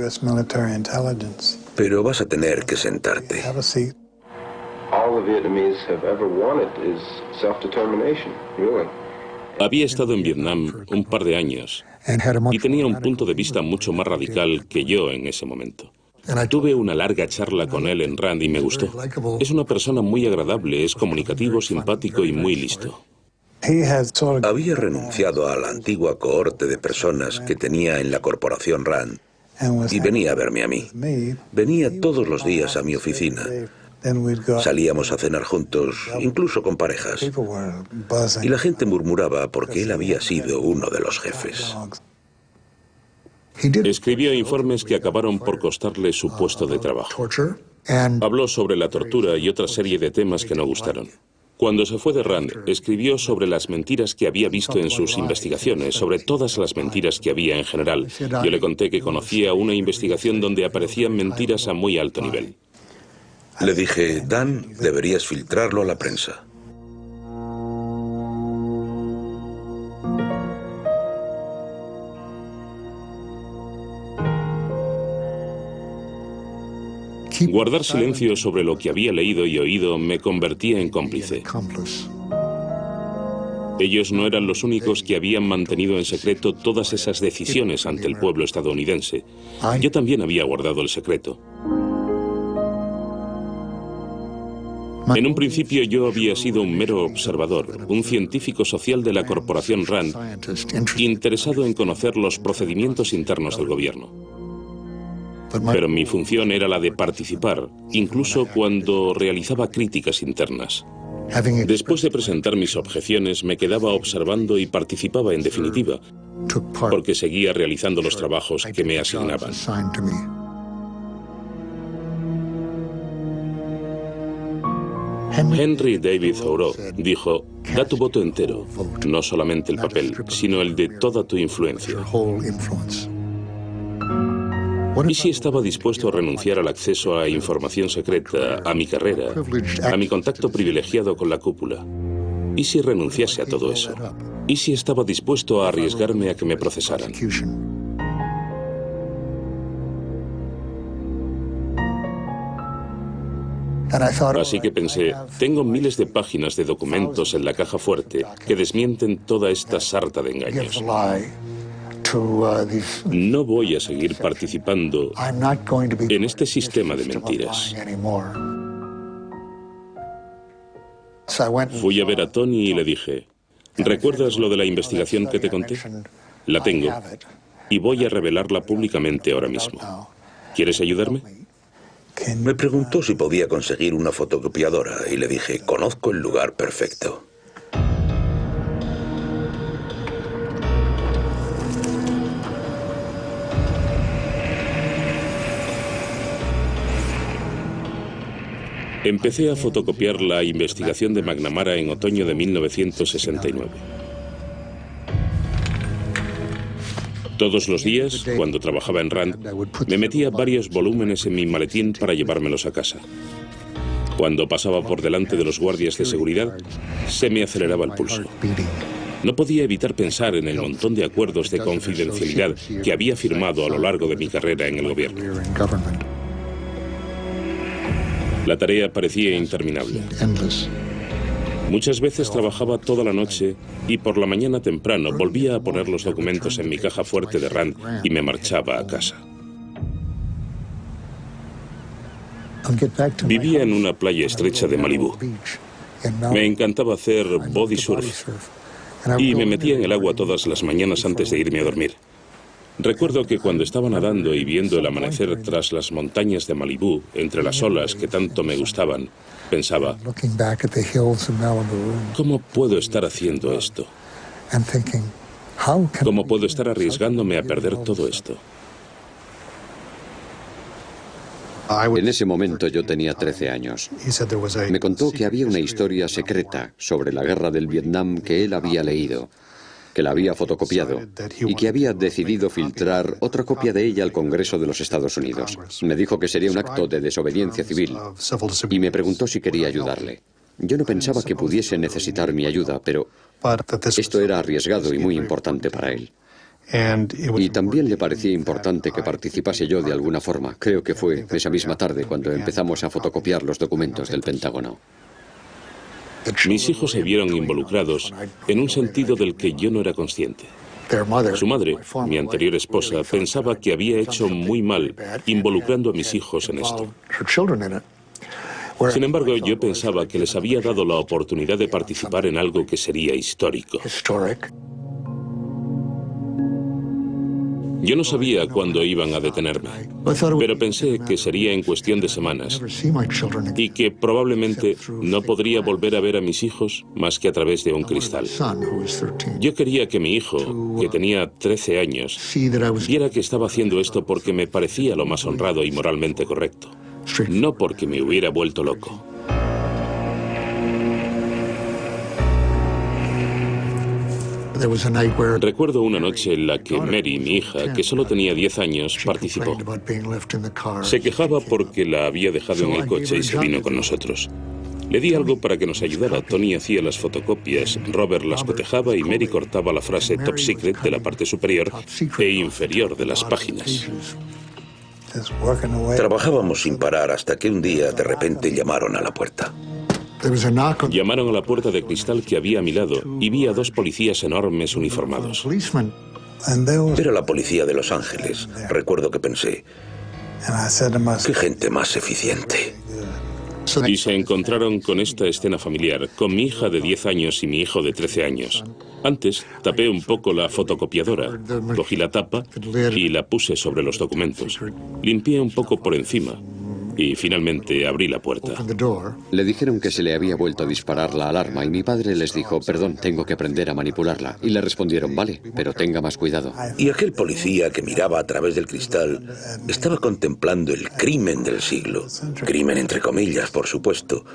pero vas a tener que sentarte. All the Vietnamese have ever wanted is self-determination, really. Había estado en Vietnam un par de años y tenía un punto de vista mucho más radical que yo en ese momento. Tuve una larga charla con él en RAND y me gustó. Es una persona muy agradable, es comunicativo, simpático y muy listo. Había renunciado a la antigua cohorte de personas que tenía en la corporación RAND y venía a verme a mí. Venía todos los días a mi oficina. Salíamos a cenar juntos, incluso con parejas. Y la gente murmuraba porque él había sido uno de los jefes. Escribió informes que acabaron por costarle su puesto de trabajo. Habló sobre la tortura y otra serie de temas que no gustaron. Cuando se fue de RAND, escribió sobre las mentiras que había visto en sus investigaciones, sobre todas las mentiras que había en general. Yo le conté que conocía una investigación donde aparecían mentiras a muy alto nivel. Le dije, Dan, deberías filtrarlo a la prensa. Guardar silencio sobre lo que había leído y oído me convertía en cómplice. Ellos no eran los únicos que habían mantenido en secreto todas esas decisiones ante el pueblo estadounidense. Yo también había guardado el secreto. En un principio yo había sido un mero observador, un científico social de la corporación RAND, interesado en conocer los procedimientos internos del gobierno. Pero mi función era la de participar, incluso cuando realizaba críticas internas. Después de presentar mis objeciones, me quedaba observando y participaba en definitiva, porque seguía realizando los trabajos que me asignaban. Henry David Thoreau dijo, da tu voto entero, no solamente el papel, sino el de toda tu influencia. ¿Y si estaba dispuesto a renunciar al acceso a información secreta, a mi carrera, a mi contacto privilegiado con la cúpula? ¿Y si renunciase a todo eso? ¿Y si estaba dispuesto a arriesgarme a que me procesaran? Así que pensé, tengo miles de páginas de documentos en la caja fuerte que desmienten toda esta sarta de engaños. No voy a seguir participando en este sistema de mentiras. Fui a ver a Tony y le dije, ¿recuerdas lo de la investigación que te conté? La tengo y voy a revelarla públicamente ahora mismo. ¿Quieres ayudarme? Me preguntó si podía conseguir una fotocopiadora y le dije, conozco el lugar perfecto. Empecé a fotocopiar la investigación de McNamara en otoño de 1969. Todos los días, cuando trabajaba en RAND, me metía varios volúmenes en mi maletín para llevármelos a casa. Cuando pasaba por delante de los guardias de seguridad, se me aceleraba el pulso. No podía evitar pensar en el montón de acuerdos de confidencialidad que había firmado a lo largo de mi carrera en el gobierno. La tarea parecía interminable. Muchas veces trabajaba toda la noche y por la mañana temprano volvía a poner los documentos en mi caja fuerte de RAND y me marchaba a casa. Vivía en una playa estrecha de Malibú. Me encantaba hacer body surf y me metía en el agua todas las mañanas antes de irme a dormir. Recuerdo que cuando estaba nadando y viendo el amanecer tras las montañas de Malibú, entre las olas que tanto me gustaban, pensaba, ¿cómo puedo estar haciendo esto? ¿Cómo puedo estar arriesgándome a perder todo esto? En ese momento yo tenía 13 años. Me contó que había una historia secreta sobre la guerra del Vietnam que él había leído, que la había fotocopiado y que había decidido filtrar otra copia de ella al Congreso de los Estados Unidos. Me dijo que sería un acto de desobediencia civil y me preguntó si quería ayudarle. Yo no pensaba que pudiese necesitar mi ayuda, pero esto era arriesgado y muy importante para él. Y también le parecía importante que participase yo de alguna forma. Creo que fue esa misma tarde cuando empezamos a fotocopiar los documentos del Pentágono. Mis hijos se vieron involucrados en un sentido del que yo no era consciente. Su madre, mi anterior esposa, pensaba que había hecho muy mal involucrando a mis hijos en esto. Sin embargo, yo pensaba que les había dado la oportunidad de participar en algo que sería histórico. Yo no sabía cuándo iban a detenerme, pero pensé que sería en cuestión de semanas y que probablemente no podría volver a ver a mis hijos más que a través de un cristal. Yo quería que mi hijo, que tenía 13 años, viera que estaba haciendo esto porque me parecía lo más honrado y moralmente correcto, no porque me hubiera vuelto loco. Recuerdo una noche en la que Mary, mi hija, que solo tenía 10 años, participó. Se quejaba porque la había dejado en el coche y se vino con nosotros. Le di algo para que nos ayudara. Tony hacía las fotocopias, Robert las cotejaba y Mary cortaba la frase Top Secret de la parte superior e inferior de las páginas. Trabajábamos sin parar hasta que un día de repente llamaron a la puerta. Llamaron a la puerta de cristal que había a mi lado y vi a 2 policías enormes uniformados. Era la policía de Los Ángeles. Recuerdo que pensé, qué gente más eficiente. Y se encontraron con esta escena familiar, con mi hija de 10 años y mi hijo de 13 años. Antes, tapé un poco la fotocopiadora, cogí la tapa y la puse sobre los documentos. Limpié un poco por encima y finalmente abrí la puerta. Le dijeron que se le había vuelto a disparar la alarma y mi padre les dijo, perdón, tengo que aprender a manipularla. Y le respondieron, vale, pero tenga más cuidado. Y aquel policía que miraba a través del cristal estaba contemplando el crimen del siglo. Crimen entre comillas, por supuesto.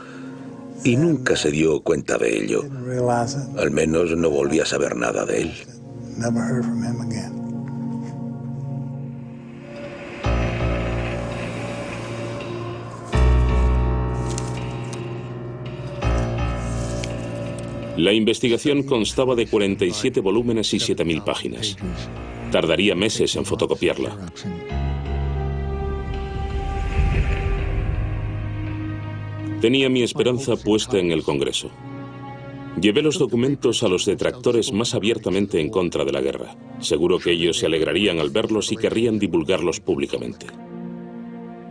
Y nunca se dio cuenta de ello. Al menos no volví a saber nada de él. La investigación constaba de 47 volúmenes y 7.000 páginas. Tardaría meses en fotocopiarla. Tenía mi esperanza puesta en el Congreso. Llevé los documentos a los detractores más abiertamente en contra de la guerra. Seguro que ellos se alegrarían al verlos y querrían divulgarlos públicamente.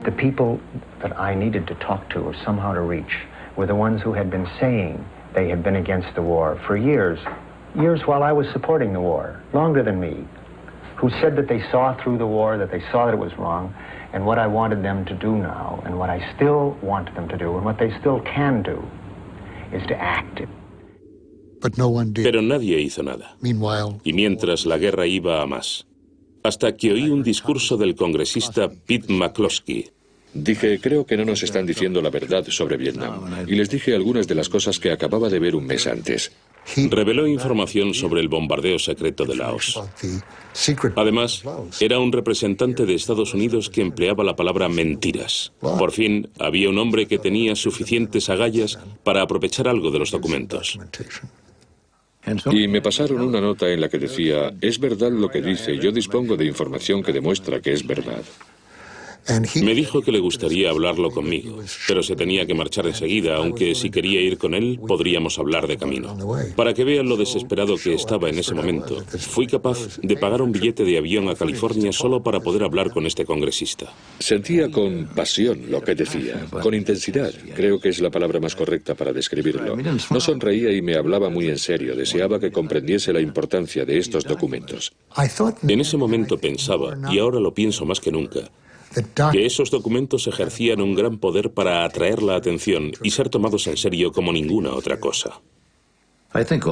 The people that I needed to talk to or somehow to reach were the ones who had been saying they had been against the war for years while I was supporting the war, longer than me, who said that they saw through the war, that they saw that it was wrong, and what I wanted them to do now, and what I still want them to do, and what they still can do, is to act. Pero nadie hizo nada. Y mientras la guerra iba a más. Hasta que oí un discurso del congresista Pete McCloskey. Dije, creo que no nos están diciendo la verdad sobre Vietnam. Y les dije algunas de las cosas que acababa de ver un mes antes. Reveló información sobre el bombardeo secreto de Laos. Además, era un representante de Estados Unidos que empleaba la palabra mentiras. Por fin, había un hombre que tenía suficientes agallas para aprovechar algo de los documentos. Y me pasaron una nota en la que decía, es verdad lo que dice, yo dispongo de información que demuestra que es verdad. Me dijo que le gustaría hablarlo conmigo, pero se tenía que marchar enseguida, aunque si quería ir con él, podríamos hablar de camino. Para que vean lo desesperado que estaba en ese momento, fui capaz de pagar un billete de avión a California solo para poder hablar con este congresista. Sentía con pasión lo que decía, con intensidad, creo que es la palabra más correcta para describirlo. No sonreía y me hablaba muy en serio, deseaba que comprendiese la importancia de estos documentos. En ese momento pensaba, y ahora lo pienso más que nunca, que esos documentos ejercían un gran poder para atraer la atención y ser tomados en serio como ninguna otra cosa.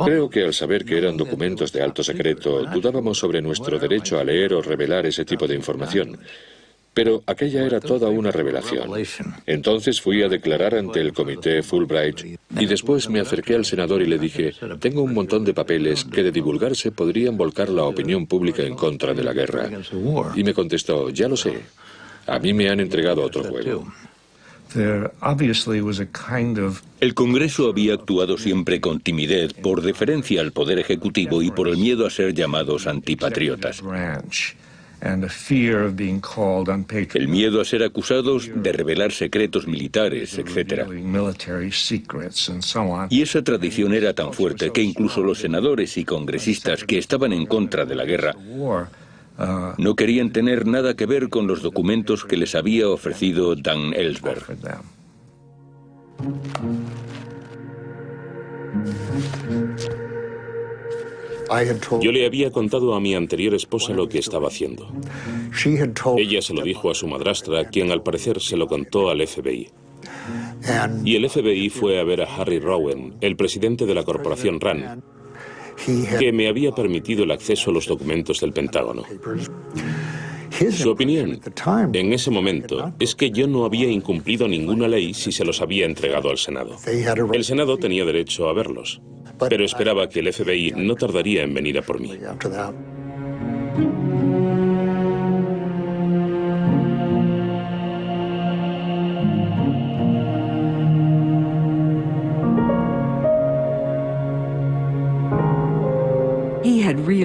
Creo que al saber que eran documentos de alto secreto, dudábamos sobre nuestro derecho a leer o revelar ese tipo de información. Pero aquella era toda una revelación. Entonces fui a declarar ante el comité Fulbright y después me acerqué al senador y le dije, tengo un montón de papeles que de divulgarse podrían volcar la opinión pública en contra de la guerra. Y me contestó, ya lo sé. A mí me han entregado otro juego. El Congreso había actuado siempre con timidez por deferencia al Poder Ejecutivo y por el miedo a ser llamados antipatriotas. El miedo a ser acusados de revelar secretos militares, etc. Y esa tradición era tan fuerte que incluso los senadores y congresistas que estaban en contra de la guerra no querían tener nada que ver con los documentos que les había ofrecido Dan Ellsberg. Yo le había contado a mi anterior esposa lo que estaba haciendo. Ella se lo dijo a su madrastra, quien al parecer se lo contó al FBI. Y el FBI fue a ver a Harry Rowan, el presidente de la corporación RAND, que me había permitido el acceso a los documentos del Pentágono. Su opinión, en ese momento, es que yo no había incumplido ninguna ley si se los había entregado al Senado. El Senado tenía derecho a verlos, pero esperaba que el FBI no tardaría en venir a por mí.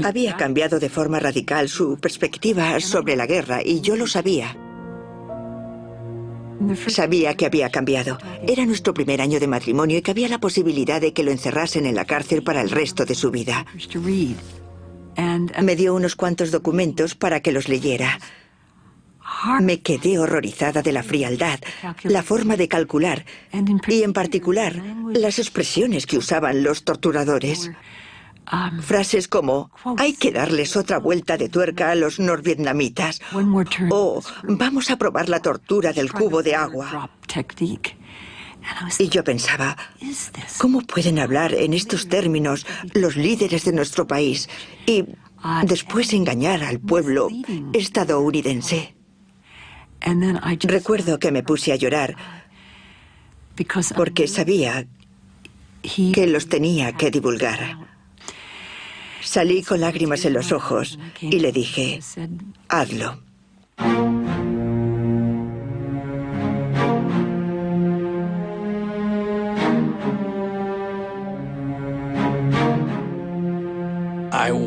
Había cambiado de forma radical su perspectiva sobre la guerra y yo lo sabía. Sabía que había cambiado. Era nuestro primer año de matrimonio y que había la posibilidad de que lo encerrasen en la cárcel para el resto de su vida. Me dio unos cuantos documentos para que los leyera. Me quedé horrorizada de la frialdad, la forma de calcular y, en particular, las expresiones que usaban los torturadores. Frases como, hay que darles otra vuelta de tuerca a los norvietnamitas, o vamos a probar la tortura del cubo de agua. Y yo pensaba, ¿cómo pueden hablar en estos términos los líderes de nuestro país y después engañar al pueblo estadounidense? Recuerdo que me puse a llorar porque sabía que los tenía que divulgar. Salí con lágrimas en los ojos y le dije, hazlo.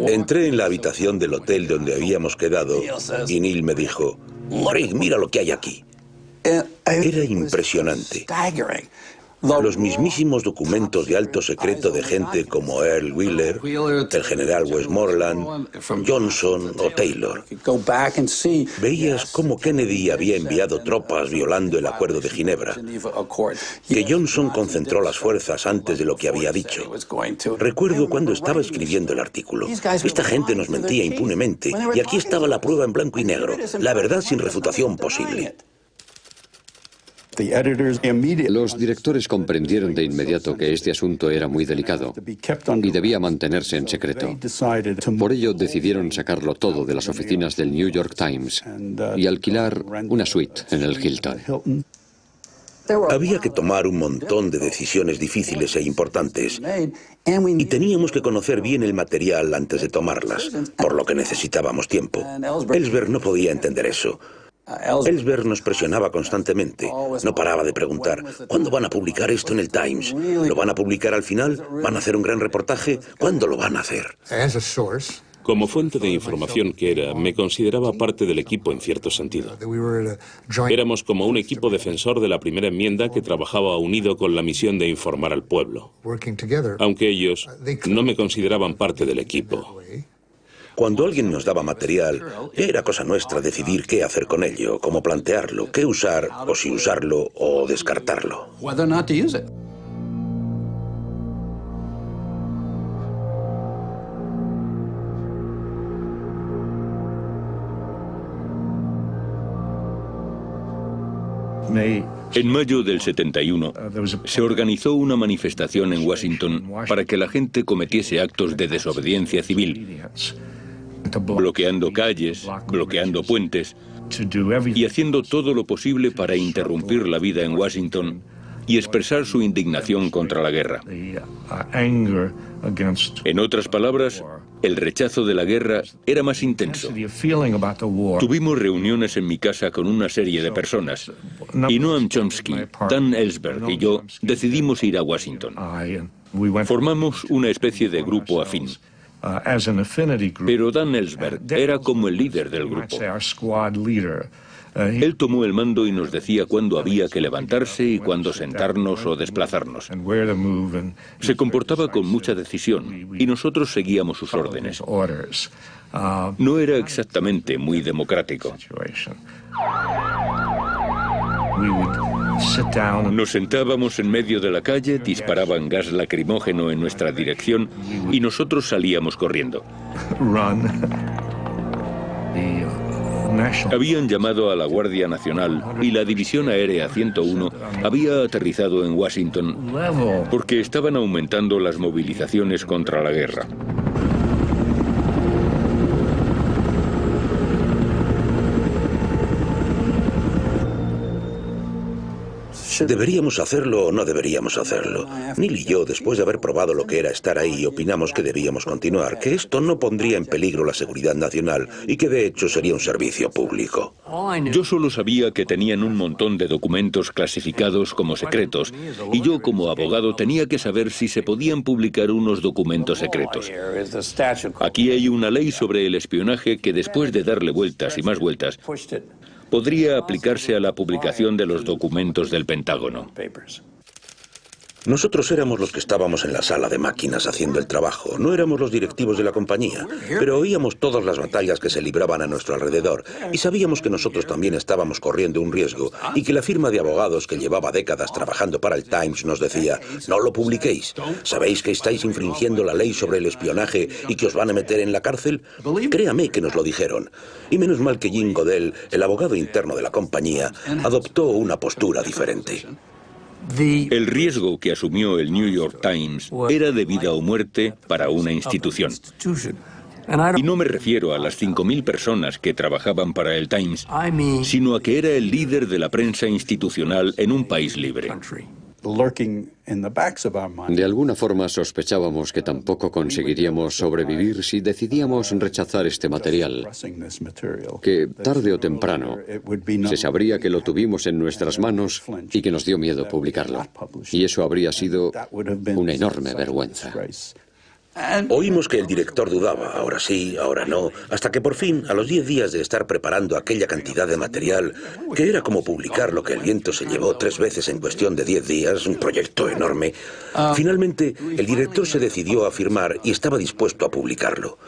Entré en la habitación del hotel donde habíamos quedado y Neil me dijo, Rick, mira lo que hay aquí. Era impresionante. Los mismísimos documentos de alto secreto de gente como Earl Wheeler, el general Westmoreland, Johnson o Taylor. Veías cómo Kennedy había enviado tropas violando el Acuerdo de Ginebra, que Johnson concentró las fuerzas antes de lo que había dicho. Recuerdo cuando estaba escribiendo el artículo. Esta gente nos mentía impunemente y aquí estaba la prueba en blanco y negro, la verdad sin refutación posible. Los directores comprendieron de inmediato que este asunto era muy delicado y debía mantenerse en secreto. Por ello decidieron sacarlo todo de las oficinas del New York Times y alquilar una suite en el Hilton. Había que tomar un montón de decisiones difíciles e importantes y teníamos que conocer bien el material antes de tomarlas, por lo que necesitábamos tiempo. Ellsberg no podía entender eso. Ellsberg nos presionaba constantemente. No paraba de preguntar, ¿cuándo van a publicar esto en el Times? ¿Lo van a publicar al final? ¿Van a hacer un gran reportaje? ¿Cuándo lo van a hacer? Como fuente de información que era, me consideraba parte del equipo en cierto sentido. Éramos como un equipo defensor de la primera enmienda que trabajaba unido con la misión de informar al pueblo, aunque ellos no me consideraban parte del equipo. Cuando alguien nos daba material, era cosa nuestra decidir qué hacer con ello, cómo plantearlo, qué usar, o si usarlo, o descartarlo. En mayo del 71, se organizó una manifestación en Washington para que la gente cometiese actos de desobediencia civil, bloqueando calles, bloqueando puentes y haciendo todo lo posible para interrumpir la vida en Washington y expresar su indignación contra la guerra. En otras palabras, el rechazo de la guerra era más intenso. Tuvimos reuniones en mi casa con una serie de personas y Noam Chomsky, Dan Ellsberg y yo decidimos ir a Washington. Formamos una especie de grupo afín. Pero Dan Ellsberg era como el líder del grupo. Él tomó el mando y nos decía cuándo había que levantarse y cuándo sentarnos o desplazarnos. Se comportaba con mucha decisión y nosotros seguíamos sus órdenes. No era exactamente muy democrático. Nos sentábamos en medio de la calle, disparaban gas lacrimógeno en nuestra dirección y nosotros salíamos corriendo. Habían llamado a la Guardia Nacional y la División Aérea 101 había aterrizado en Washington porque estaban aumentando las movilizaciones contra la guerra. ¿Deberíamos hacerlo o no deberíamos hacerlo? Neil y yo, después de haber probado lo que era estar ahí, opinamos que debíamos continuar, que esto no pondría en peligro la seguridad nacional y que de hecho sería un servicio público. Yo solo sabía que tenían un montón de documentos clasificados como secretos y yo como abogado tenía que saber si se podían publicar unos documentos secretos. Aquí hay una ley sobre el espionaje que después de darle vueltas y más vueltas podría aplicarse a la publicación de los documentos del Pentágono. Nosotros éramos los que estábamos en la sala de máquinas haciendo el trabajo, no éramos los directivos de la compañía, pero oíamos todas las batallas que se libraban a nuestro alrededor y sabíamos que nosotros también estábamos corriendo un riesgo y que la firma de abogados que llevaba décadas trabajando para el Times nos decía: no lo publiquéis, ¿sabéis que estáis infringiendo la ley sobre el espionaje y que os van a meter en la cárcel? Créame que nos lo dijeron. Y menos mal que Jim Godell, el abogado interno de la compañía, adoptó una postura diferente. El riesgo que asumió el New York Times era de vida o muerte para una institución. Y no me refiero a las 5.000 personas que trabajaban para el Times, sino a que era el líder de la prensa institucional en un país libre. De alguna forma sospechábamos que tampoco conseguiríamos sobrevivir si decidíamos rechazar este material, que tarde o temprano se sabría que lo tuvimos en nuestras manos y que nos dio miedo publicarlo. Y eso habría sido una enorme vergüenza. Oímos que el director dudaba, ahora sí, ahora no, hasta que por fin, a los 10 días de estar preparando aquella cantidad de material, que era como publicar lo que el viento se llevó 3 veces en cuestión de 10 días, un proyecto enorme, finalmente el director se decidió a firmar y estaba dispuesto a publicarlo.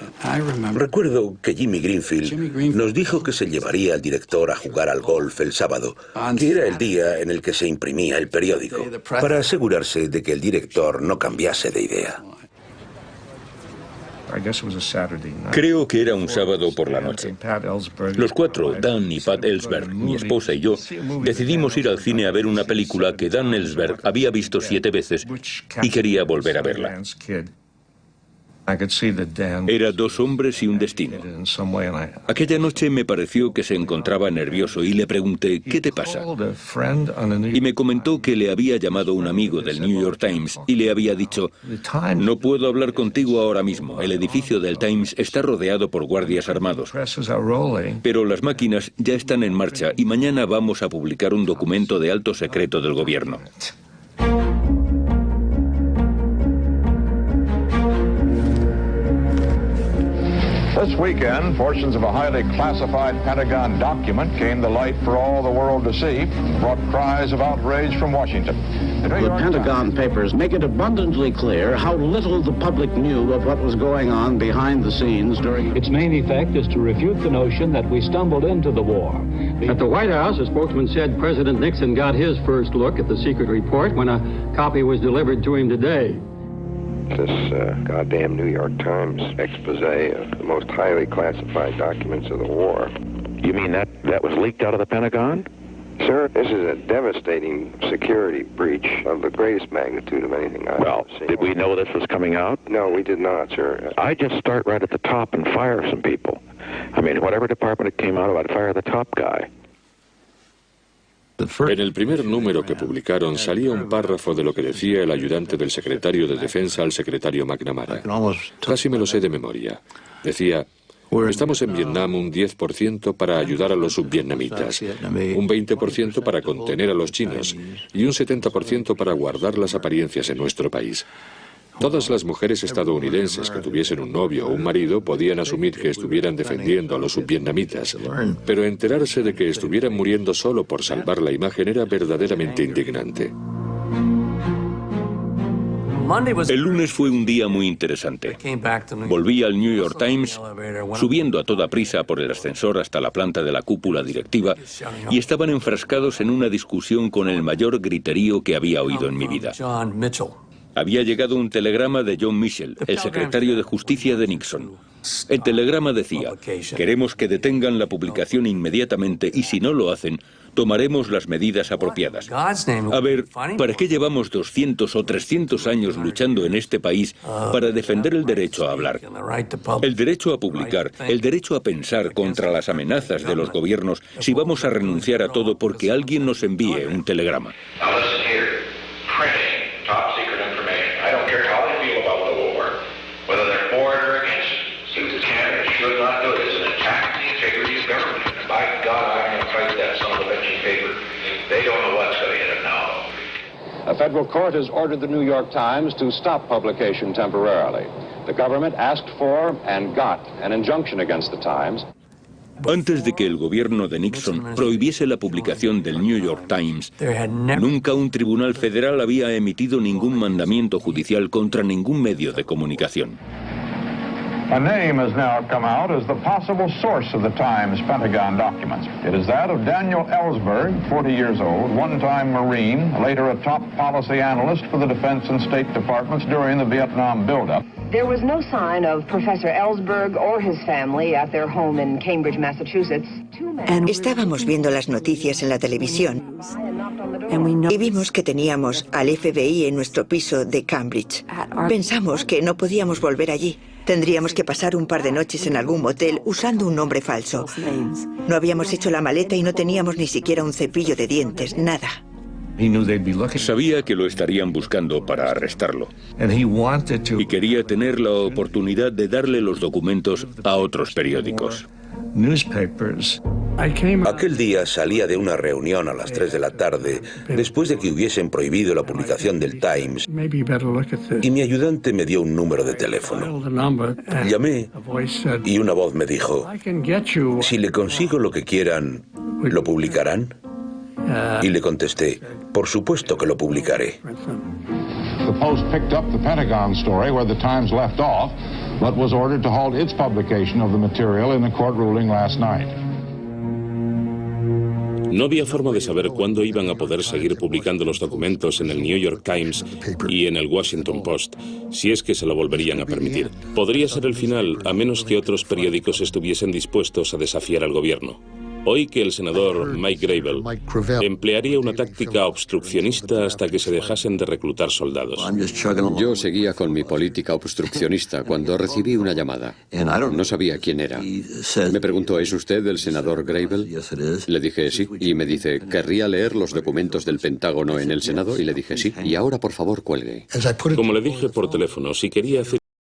Recuerdo que Jimmy Greenfield nos dijo que se llevaría al director a jugar al golf el sábado, que era el día en el que se imprimía el periódico, para asegurarse de que el director no cambiase de idea. Creo que era un sábado por la noche. Los 4, Dan y Pat Ellsberg, mi esposa y yo, decidimos ir al cine a ver una película que Dan Ellsberg había visto 7 veces y quería volver a verla. Era 2 hombres y un destino. Aquella noche me pareció que se encontraba nervioso y le pregunté: ¿qué te pasa? Y me comentó que le había llamado un amigo del New York Times y le había dicho: no puedo hablar contigo ahora mismo, el edificio del Times está rodeado por guardias armados. Pero las máquinas ya están en marcha y mañana vamos a publicar un documento de alto secreto del gobierno. This weekend, portions of a highly classified Pentagon document came to light for all the world to see and brought cries of outrage from Washington. The Pentagon papers make it abundantly clear how little the public knew of what was going on behind the scenes during... Its main effect is to refute the notion that we stumbled into the war. At the White House, a spokesman said President Nixon got his first look at the secret report when a copy was delivered to him today. This goddamn New York Times expose of the most highly classified documents of the war. You mean that was leaked out of the Pentagon? Sir, this is a devastating security breach of the greatest magnitude of anything I've ever seen. Did we know this was coming out? No, we did not, sir. I just start right at the top and fire some people. I mean, whatever department it came out of, I'd fire the top guy. En el primer número que publicaron salía un párrafo de lo que decía el ayudante del secretario de Defensa al secretario McNamara. Casi me lo sé de memoria. Decía: estamos en Vietnam un 10% para ayudar a los subvietnamitas, un 20% para contener a los chinos y un 70% para guardar las apariencias en nuestro país. Todas las mujeres estadounidenses que tuviesen un novio o un marido podían asumir que estuvieran defendiendo a los subvietnamitas, pero enterarse de que estuvieran muriendo solo por salvar la imagen era verdaderamente indignante. El lunes fue un día muy interesante. Volví al New York Times, subiendo a toda prisa por el ascensor hasta la planta de la cúpula directiva, y estaban enfrascados en una discusión con el mayor griterío que había oído en mi vida. Había llegado un telegrama de John Mitchell, el secretario de Justicia de Nixon. El telegrama decía: queremos que detengan la publicación inmediatamente y si no lo hacen, tomaremos las medidas apropiadas. A ver, ¿para qué llevamos 200 o 300 años luchando en este país para defender el derecho a hablar? El derecho a publicar, el derecho a pensar contra las amenazas de los gobiernos si vamos a renunciar a todo porque alguien nos envíe un telegrama. A federal court has ordered the New York Times to stop publication temporarily. The government asked for and got an injunction against the Times. Antes de que el gobierno de Nixon prohibiese la publicación del New York Times, nunca un tribunal federal había emitido ningún mandamiento judicial contra ningún medio de comunicación. A name has now come out as the possible source of the Times Pentagon documents. It is that of Daniel Ellsberg, 40 years old, one-time Marine, later a top policy analyst for the Defense and State Departments during the Vietnam buildup. There was no sign of Professor Ellsberg or his family at their home in Cambridge, Massachusetts. Estábamos viendo las noticias en la televisión y vimos que teníamos al FBI en nuestro piso de Cambridge. Pensamos que no podíamos volver allí. Tendríamos que pasar un par de noches en algún motel usando un nombre falso. No habíamos hecho la maleta y no teníamos ni siquiera un cepillo de dientes, nada. Sabía que lo estarían buscando para arrestarlo. Y quería tener la oportunidad de darle los documentos a otros periódicos. Aquel día salía de una reunión a las 3 de la tarde, después de que hubiesen prohibido la publicación del Times, y mi ayudante me dio un número de teléfono. Llamé y una voz me dijo: si le consigo lo que quieran, ¿lo publicarán? Y le contesté: por supuesto que lo publicaré. The Post picked up the Pentagon story where the Times left off, but was ordered to halt its publication of the material in the court ruling last night. No había forma de saber cuándo iban a poder seguir publicando los documentos en el New York Times y en el Washington Post, si es que se lo volverían a permitir. Podría ser el final, a menos que otros periódicos estuviesen dispuestos a desafiar al gobierno. Oí que el senador Mike Gravel emplearía una táctica obstruccionista hasta que se dejasen de reclutar soldados. Yo seguía con mi política obstruccionista cuando recibí una llamada. No sabía quién era. Me preguntó: ¿es usted el senador Gravel? Le dije sí, y me dice: ¿querría leer los documentos del Pentágono en el Senado? Y le dije sí, y ahora por favor cuelgue. Como le dije por teléfono, si quería hacer